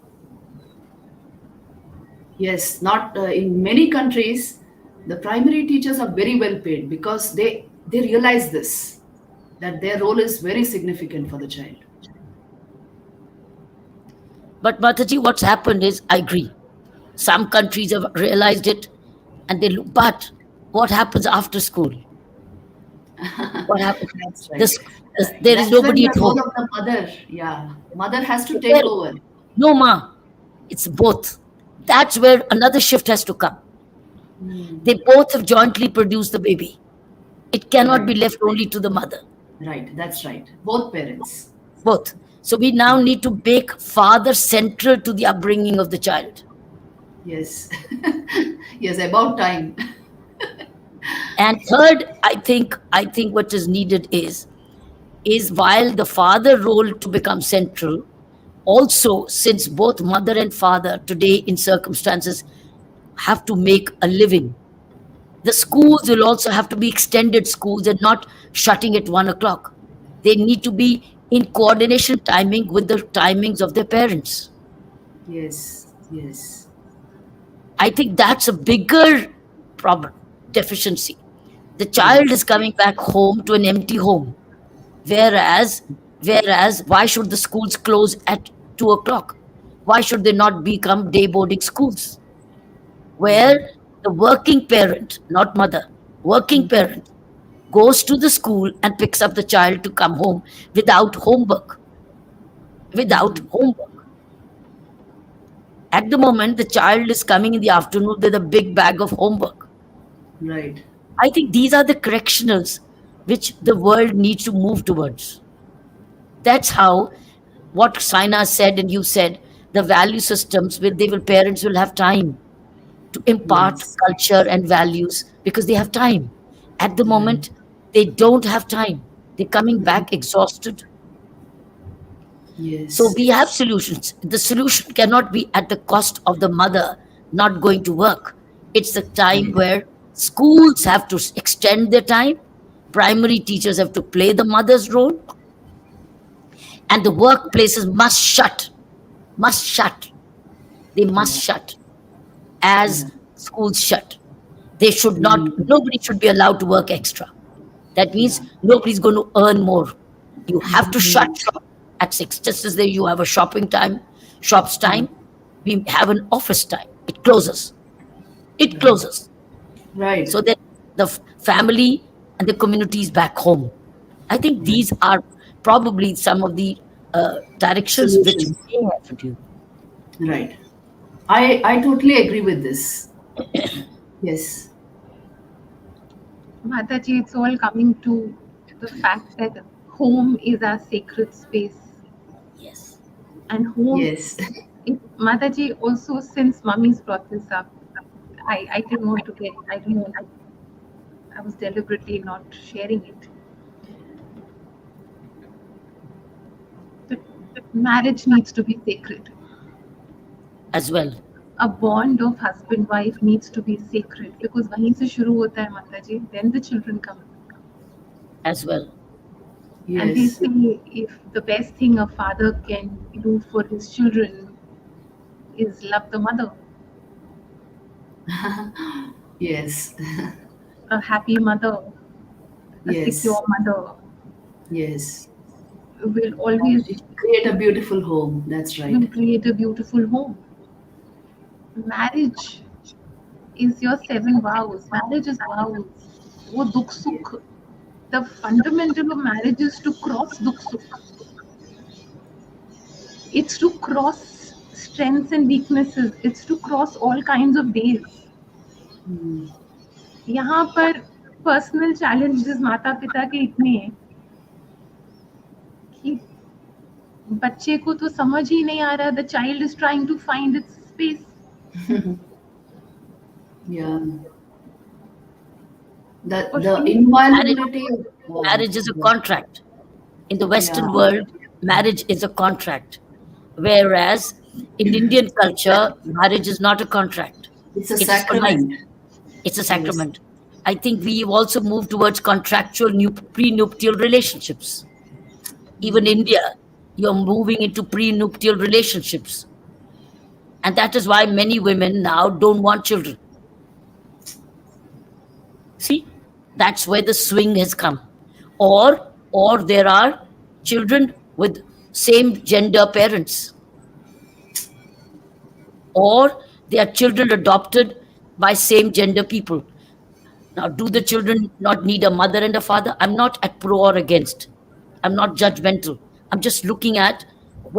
Yes, not in many countries. The primary teachers are very well paid because they realize this, that their role is very significant for the child. but Mataji, what's happened is, I agree. Some countries have realized it, and they look. But what happens after school? What happens? That's right. This, there is That's when nobody the at role home. of the mother, yeah, mother has to take Well, over. no, ma. It's both. That's where another shift has to come. Hmm. They both have jointly produced the baby. It cannot be Right, left only to the mother. right. That's right. Both parents. Both. So we now need to make father central to the upbringing of the child. Yes, yes. About time. And third, I think what is needed is while the father role to become central, also since both mother and father today in circumstances have to make a living, the schools will also have to be extended schools and not shutting at 1 o'clock. They need to be in coordination timing with the timings of their parents. Yes, yes. I think that's a bigger problem, deficiency. The child is Yes, coming back home to an empty home. Whereas, whereas, why should the schools close at 2 o'clock? Why should they not become day boarding schools where the working parent, not mother, working parent goes to the school and picks up the child to come home without homework? Without homework. At the moment, the child is coming in the afternoon with a big bag of homework. right. I think these are the correctionals which the world needs to move towards. That's how what Saina said and you said, the value systems will they will parents will have time to impart Yes, culture and values because they have time. At the right. moment, they don't have time. They're coming back exhausted. So Yes, we have solutions. The solution cannot be at the cost of the mother not going to work. It's the time right. where schools have to extend their time, primary teachers have to play the mother's role, and the workplaces must shut. They must Yeah, shut as yeah. schools shut. They should not, Mm, nobody should be allowed to work extra. That yeah. means nobody's going to earn more. You have to shut shop at 6, just as there you have a shop's time, we have an office time. It closes. It Right, closes. right. So that the family and the communities back home. I think Right. these are probably some of the directions which Solutions. may have to do. Right. I totally agree with this. Yes, Mataji, it's all coming to the fact that home is our sacred space. Yes. And home, yes. Mataji, also since mummy's brought this up, I didn't want to get, I didn't want to, I was deliberately not sharing it. But marriage needs to be sacred. As well. A bond of husband wife needs to be sacred because वहीं से शुरू होता है माताजी, then the children come. As well. And they Yes, say if the best thing a father can do for his children is love the mother. Yes. A happy mother, a secure Yes. mother Yes. will always It create a beautiful home. That's will right. create a beautiful home. Marriage is your 7 vows. Marriage is vows. वो दुख सुख. The fundamental of marriage is to cross dukh sukh. It's to cross strengths and weaknesses. It's to cross all kinds of days. Hmm. यहाँ पर personal challenges माता पिता के इतने हैं कि बच्चे को तो समझ ही नहीं आ रहा. The child is trying to find its space. Yeah. The और the फिर Marriage, inviolability of marriage is a yeah. contract. In the Yeah. Western world, marriage is a contract. Whereas in Indian culture, marriage is not a contract. It's a It is for life. sacrament. It's a Yes. sacrament. I think we've also moved towards contractual prenuptial relationships. Even India, you're moving into prenuptial relationships. And that is why many women now don't want children. See, that's where the swing has come. Or there are children with same gender parents, or they are children adopted by same gender people. Now, do the children not need a mother and a father? I'm not at pro or against. I'm not judgmental. I'm just looking at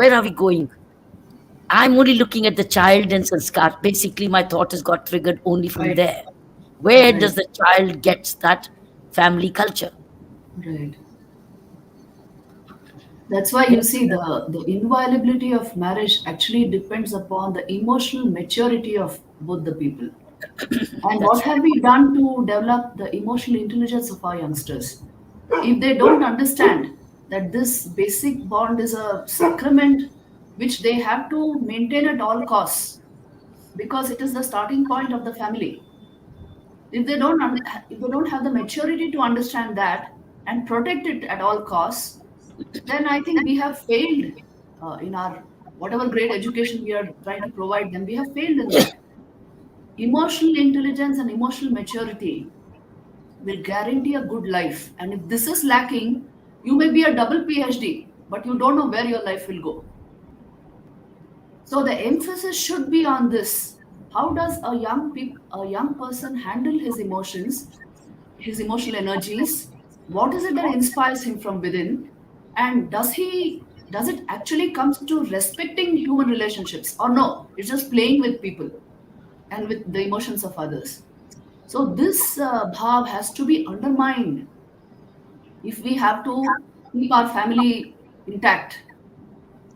where are we going? I'm only looking at the child and sanskar. Basically, my thought has got triggered only from Right. there. Where Right. does the child gets that family culture? Right. That's why you Yes. see the inviolability of marriage actually depends upon the emotional maturity of both the people. And what That's have we done to develop the emotional intelligence of our youngsters? If they don't understand that this basic bond is a sacrament which they have to maintain at all costs because it is the starting point of the family. If they don't have the maturity to understand that and protect it at all costs, then I think we have failed in our whatever great education we are trying to provide them. We have failed in that. Emotional intelligence and emotional maturity will guarantee a good life. And if this is lacking, you may be a double PhD, but you don't know where your life will go. So the emphasis should be on this. How does a young person handle his emotions, his emotional energies? What is it that inspires him from within? And does it actually comes to respecting human relationships or no? It's just playing with people and with the emotions of others. So this bhav has to be undermined if we have to keep our family intact,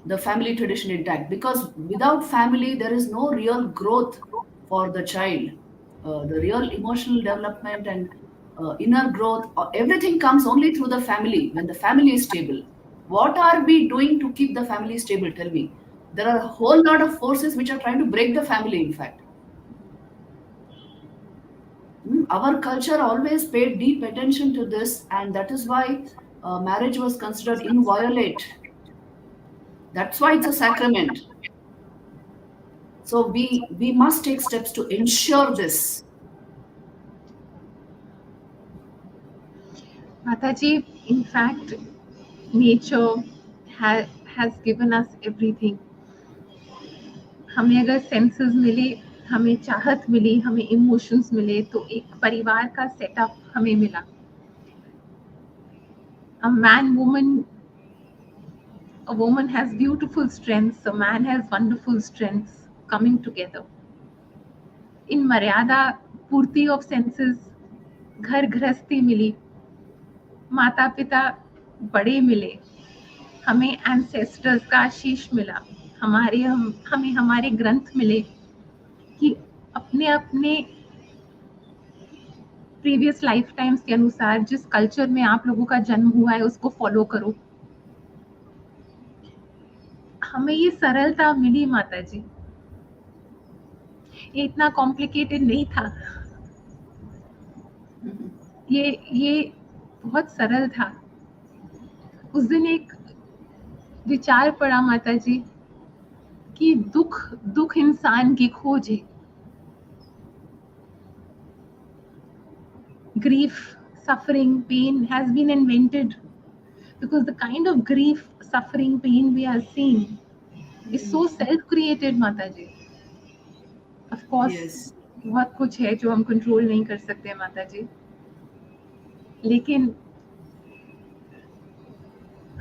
the family tradition intact, because without family there is no real growth for the child. The real emotional development and inner growth, everything comes only through the family when the family is stable. What are we doing to keep the family stable? Tell me. There are a whole lot of forces which are trying to break the family, in fact. Our culture always paid deep attention to this, and that is why marriage was considered inviolate. That's why it's a sacrament. So we must take steps to ensure this. Mataji, in fact, nature has given us everything. हमें अगर senses मिले, हमें चाहत मिली, हमें emotions मिले, तो एक परिवार का सेटअप हमें मिला. A woman has beautiful strengths, a man has wonderful strengths coming together. In मर्यादा पूर्ति ऑफ सेंसेस, घर गृहस्थी मिली, माता पिता बड़े मिले, हमें एंसेस्टर्स का आशीष मिला, हमें हमारे ग्रंथ मिले कि अपने अपने प्रीवियस लाइफ टाइम्स के अनुसार जिस कल्चर में आप लोगों का जन्म हुआ है उसको फॉलो करो. हमें ये सरलता मिली माता जी. ये इतना कॉम्प्लिकेटेड नहीं था. ये बहुत सरल था. उस दिन एक विचार पड़ा माता जी कि दुख इंसान की खोज है. Grief, suffering, pain has been invented because the kind of grief, suffering, pain we are seeing is so self-created, Mataji. Of course, Yes. बहुत कुछ है जो हम कंट्रोल नहीं कर सकते माताजी, लेकिन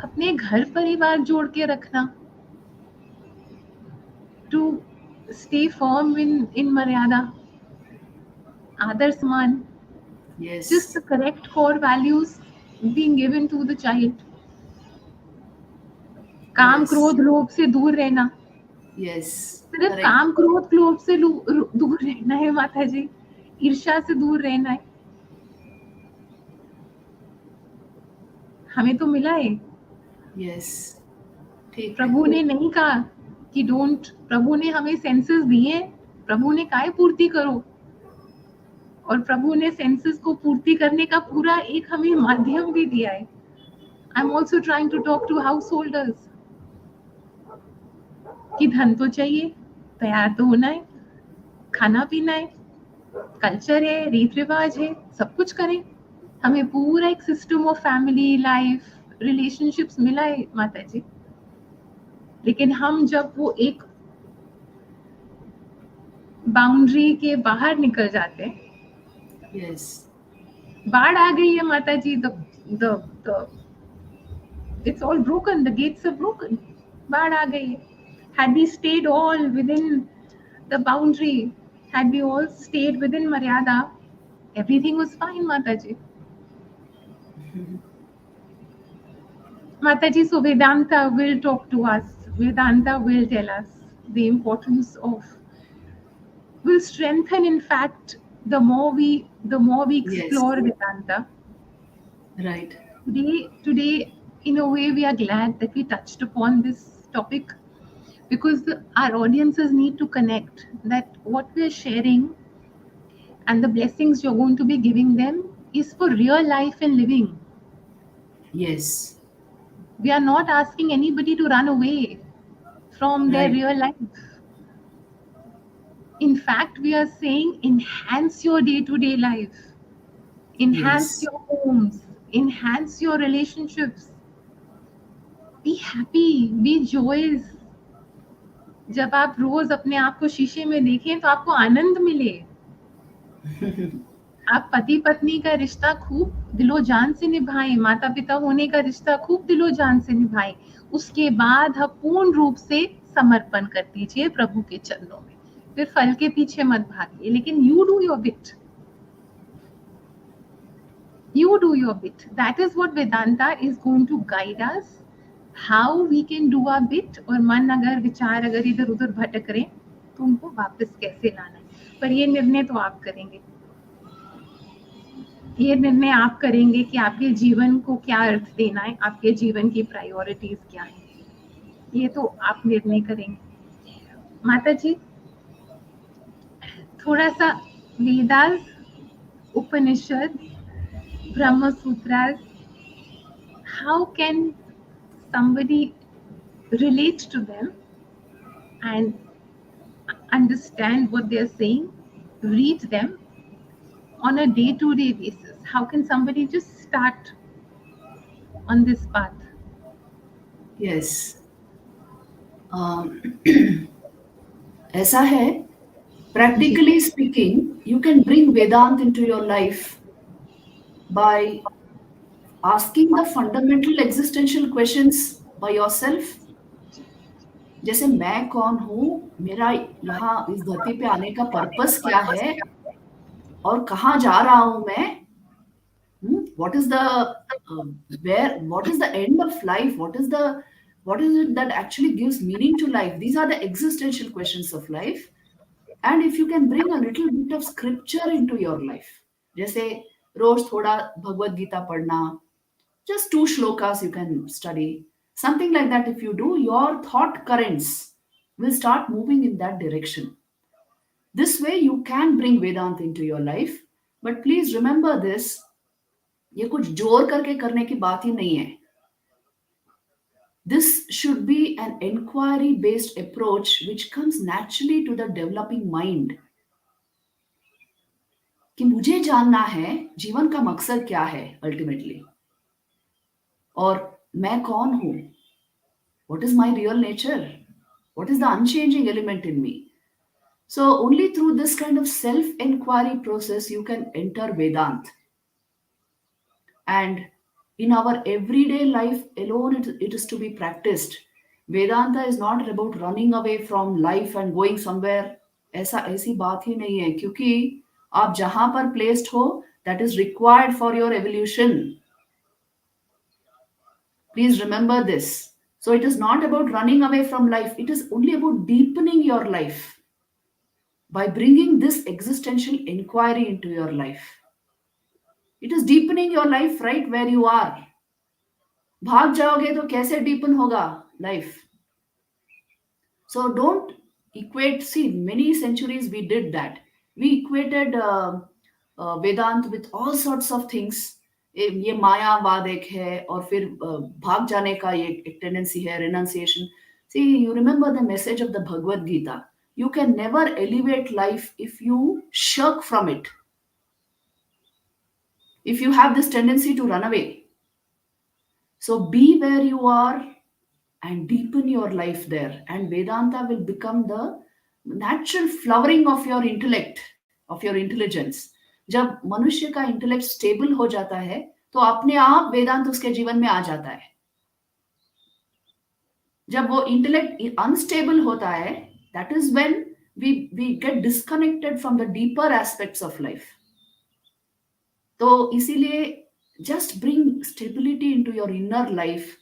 अपने घर परिवार जोड़ के रखना, टू स्टे फर्म इन मर्यादा, आदर सम्मान, Yes. just the correct core values being given to the child. काम Yes. क्रोध लोभ से दूर रहना, Yes. सिर्फ Correct. काम क्रोध लोभ से दूर रहना है माता जी, ईर्ष्या से दूर रहना है. हमें तो मिला है. Yes. ठीक है. प्रभु ने नहीं कहा कि डोंट, प्रभु ने हमें सेंसेस दिए, प्रभु ने काय पूर्ति करो, और प्रभु ने सेंसेस को पूर्ति करने का पूरा एक हमें माध्यम भी दिया है. I am also trying to talk to householders कि धन तो चाहिए, तैयार तो होना है, खाना पीना है, कल्चर है, रीत रिवाज है, सब कुछ करें. हमें पूरा एक system of family life relationships मिला है माता जी, लेकिन हम जब वो एक बाउंड्री के बाहर निकल जाते हैं, Yes. बाढ़ आ गई है माता जी, the it's all broken, the gates are broken, बाढ़ आ गई है. Had we stayed all within the boundary, had we all stayed within maryada, everything was fine, Mataji. Mataji, so Vedanta will talk to us. Vedanta will tell us the importance of, will strengthen, in fact, the more we explore Yes. Vedanta. Right. Today, in a way, we are glad that we touched upon this topic, because our audiences need to connect that what we are sharing and the blessings you're going to be giving them is for real life and living. Yes. We are not asking anybody to run away from their Right. real life. In fact, we are saying enhance your day-to-day life, enhance Yes. your homes, enhance your relationships. Be happy, be joyous. जब आप रोज अपने आप को शीशे में देखें तो आपको आनंद मिले. आप पति पत्नी का रिश्ता खूब दिलो जान से निभाएं, माता पिता होने का रिश्ता खूब दिलो जान से निभाएं. उसके बाद आप पूर्ण रूप से समर्पण कर दीजिए प्रभु के चरणों में. फिर फल के पीछे मत भागिए, लेकिन you do your bit. You do your bit. That is what Vedanta is going to guide us. How we can do our bit, और मन अगर विचार अगर इधर उधर भटक रहे तो उनको वापस कैसे लाना है. पर ये निर्णय तो आप करेंगे, ये निर्णय आप करेंगे कि आपके जीवन को क्या अर्थ देना है, आपके जीवन की प्रायोरिटीज क्या है, ये तो आप निर्णय करेंगे. माता जी, थोड़ा सा वेदास, उपनिषद, ब्रह्म सूत्रास, how can somebody relate to them and understand what they're saying, read them on a day-to-day basis? How can somebody just start on this path? Yes. ऐसा है, practically speaking, you can bring Vedant into your life by asking the fundamental existential questions by yourself. जैसे मैं कौन हूँ, मेरा यहाँ इस धरती पे आने का पर्पस क्या है, और कहाँ जा रहा हूँ मैं. What is the what is the end of life? What is it that actually gives meaning to life? These are the existential questions of life. And if you can bring a little bit of scripture into your life, जैसे रोज थोड़ा भगवद गीता पढ़ना, just 2 shlokas you can study, something like that. If you do, your thought currents will start moving in that direction. This way you can bring Vedanta into your life. But please remember this, ये कुछ जोर करके करने की बात ही नहीं है. This should be be an inquiry based approach which comes naturally to the developing mind. कि मुझे जानना है जीवन का मकसद क्या है अल्टीमेटली, और मैं कौन हूं, what is my real nature, what is the unchanging element in me. So only through this kind of self inquiry process you can enter Vedant. And in our everyday life alone, it is to be practiced. Vedanta is not about running away from life and going somewhere. ऐसी बात ही नहीं है, क्योंकि आप जहां पर placed हो, that is required for your evolution. Please remember this. So it is not about running away from life, it is only about deepening your life by bringing this existential inquiry into your life. It is deepening your life right where you are. भाग जाओगे तो कैसे deepen होगा life? So don't equate. See, many centuries we did that. We equated Vedant with all sorts of things. ये मायावाद एक है, और फिर भाग जाने का ये एक टेंडेंसी है, renunciation. See, you remember the message of the Bhagavad Gita. You can never elevate life if you shirk from it. If you have this tendency to run away. So be where you are and deepen your life there, and Vedanta will become the natural flowering of your intellect, of your intelligence. जब मनुष्य का intellect stable हो जाता है तो अपने आप वेदांत उसके जीवन में आ जाता है. जब वो इंटेलेक्ट अनस्टेबल होता है, that is when we get disconnected from the deeper aspects of life. तो इसीलिए just bring stability into your inner life.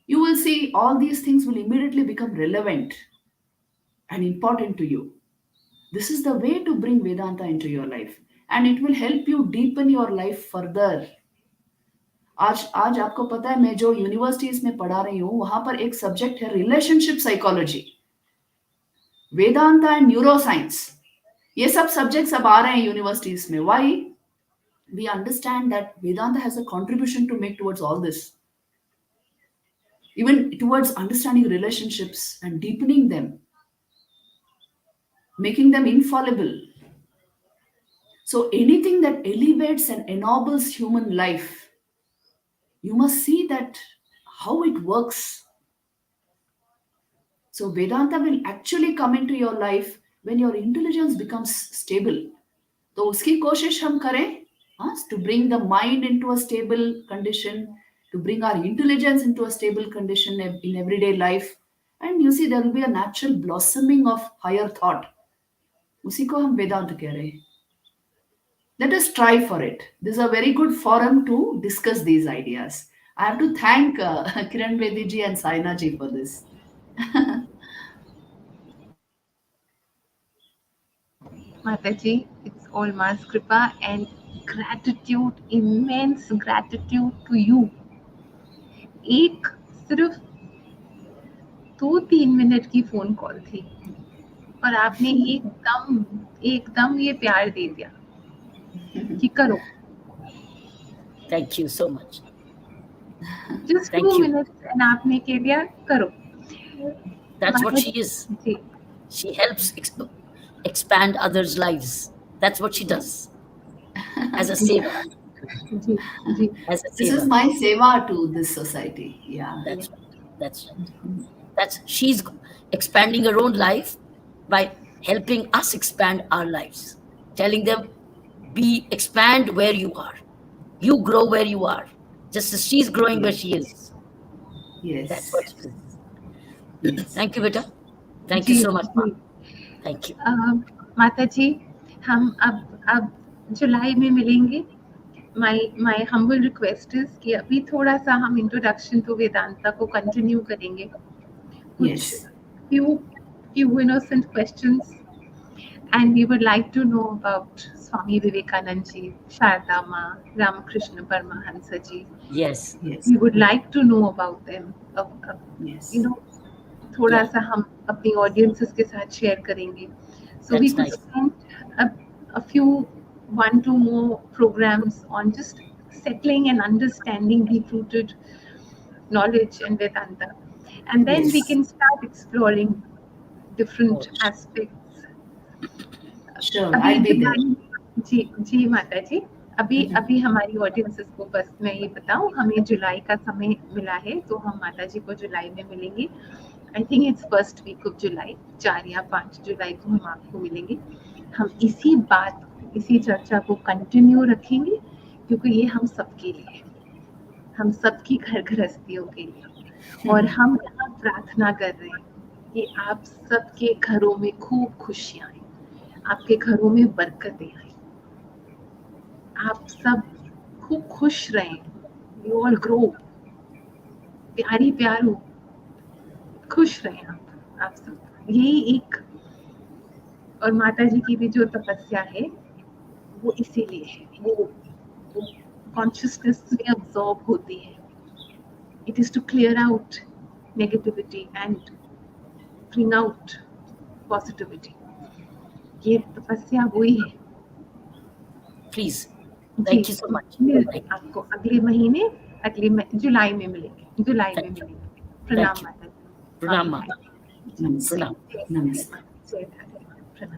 You will see all these things will immediately become relevant and important to you. This is the way to bring Vedanta into your life, and it will help you deepen your life further. आज आपको पता है, मैं जो universities में पढ़ा रही हूँ वहां पर एक सब्जेक्ट है relationship psychology, Vedanta and neuro science. ये सब सब्जेक्ट्स अब आ रहे हैं यूनिवर्सिटीज में. Why? We understand that Vedanta has a contribution to make towards all this. Even towards understanding relationships and deepening them, making them infallible. So anything that elevates and ennobles human life, you must see that how it works. So Vedanta will actually come into your life when your intelligence becomes stable. तो उसकी कोशिश हम करें, to bring the mind into a stable condition, to bring our intelligence into a stable condition in everyday life. And you see, there will be a natural blossoming of higher thought. उसी को हम वेदांत कह रहे हैं. Let us try for it. This is a very good forum to discuss these ideas. I have to thank Kiran Bedi ji and Saina ji for this. Mataji, it's all Ma's Kripa and gratitude, immense gratitude to you. एक सिर्फ 2-3 minute की phone call थी और आपने एकदम ये प्यार दे दिया कि करो. Thank you so much. Just 2 minutes and आपने कह दिया करो. That's what she is. Ji. She helps expand others' lives. That's what she does. As a seva. Ji, ji. As a This seva. is my seva to this society. Yeah. That's right. That's right. She's expanding her own life by helping us expand our lives. Telling them, expand where you are. You grow where you are. Just as she's growing where she is. Yes. That's what it is. Thank you, Beta. Thank you so much, Ma. Thank you. माता जी, हम अब जुलाई में मिलेंगे. My humble request is कि अभी थोड़ा सा हम इंट्रोडक्शन टू वेदांता को कंटिन्यू करेंगे. Yes. Few innocent questions, and we would like to know about Swami Vivekanand ji, Sharda Ma, Ramakrishna Paramahansa ji. Yes. Yes. We would like to know about them. Yes. थोड़ा सा हम अपनी audiences के साथ share करेंगे. So we That's could nice. spend a few 1-2 more programs on just settling and understanding deep-rooted knowledge and Vedanta. and then we Yes. can start exploring different Oh. aspects. Sure, अभी I'll be there. जुलाई, जी जी माता जी, अभी Mhm. अभी हमारी audiences को बस मैं ये बताऊं, हमें जुलाई का समय मिला है, तो हम माता जी को जुलाई में मिलेंगे. I think it's first week of July, 4 या 5 जुलाई को हम आपको मिलेंगे. हम इसी बात, इसी चर्चा को कंटिन्यू रखेंगे, क्योंकि ये हम सबके लिए, हम सबकी घर गृहस्थियों के लिए, और हम यहाँ प्रार्थना कर रहे हैं कि आप सबके घरों में खूब खुशियाँ आए, आपके घरों में बरकतें आए, आप सब खूब खुश रहें, यू ऑल ग्रो, प्यारी प्यार हो, खुश रहें आप सब. यही एक, और माता जी की भी जो तपस्या है वो इसीलिए है, वो कॉन्शियसनेस में अब्सॉर्ब होती है. It is to clear out negativity and bring out positivity. ये तपस्या वही है. Please. Ji, Thank you so much. आपको अगले महीने, जुलाई में मिलेंगे, जुलाई में Thank you. मिलेंगे. प्रणाम you. माता जी. Pranam, Mama. Namaste. Pranam. Namaste. जय धन्यवाद. प्रणाम.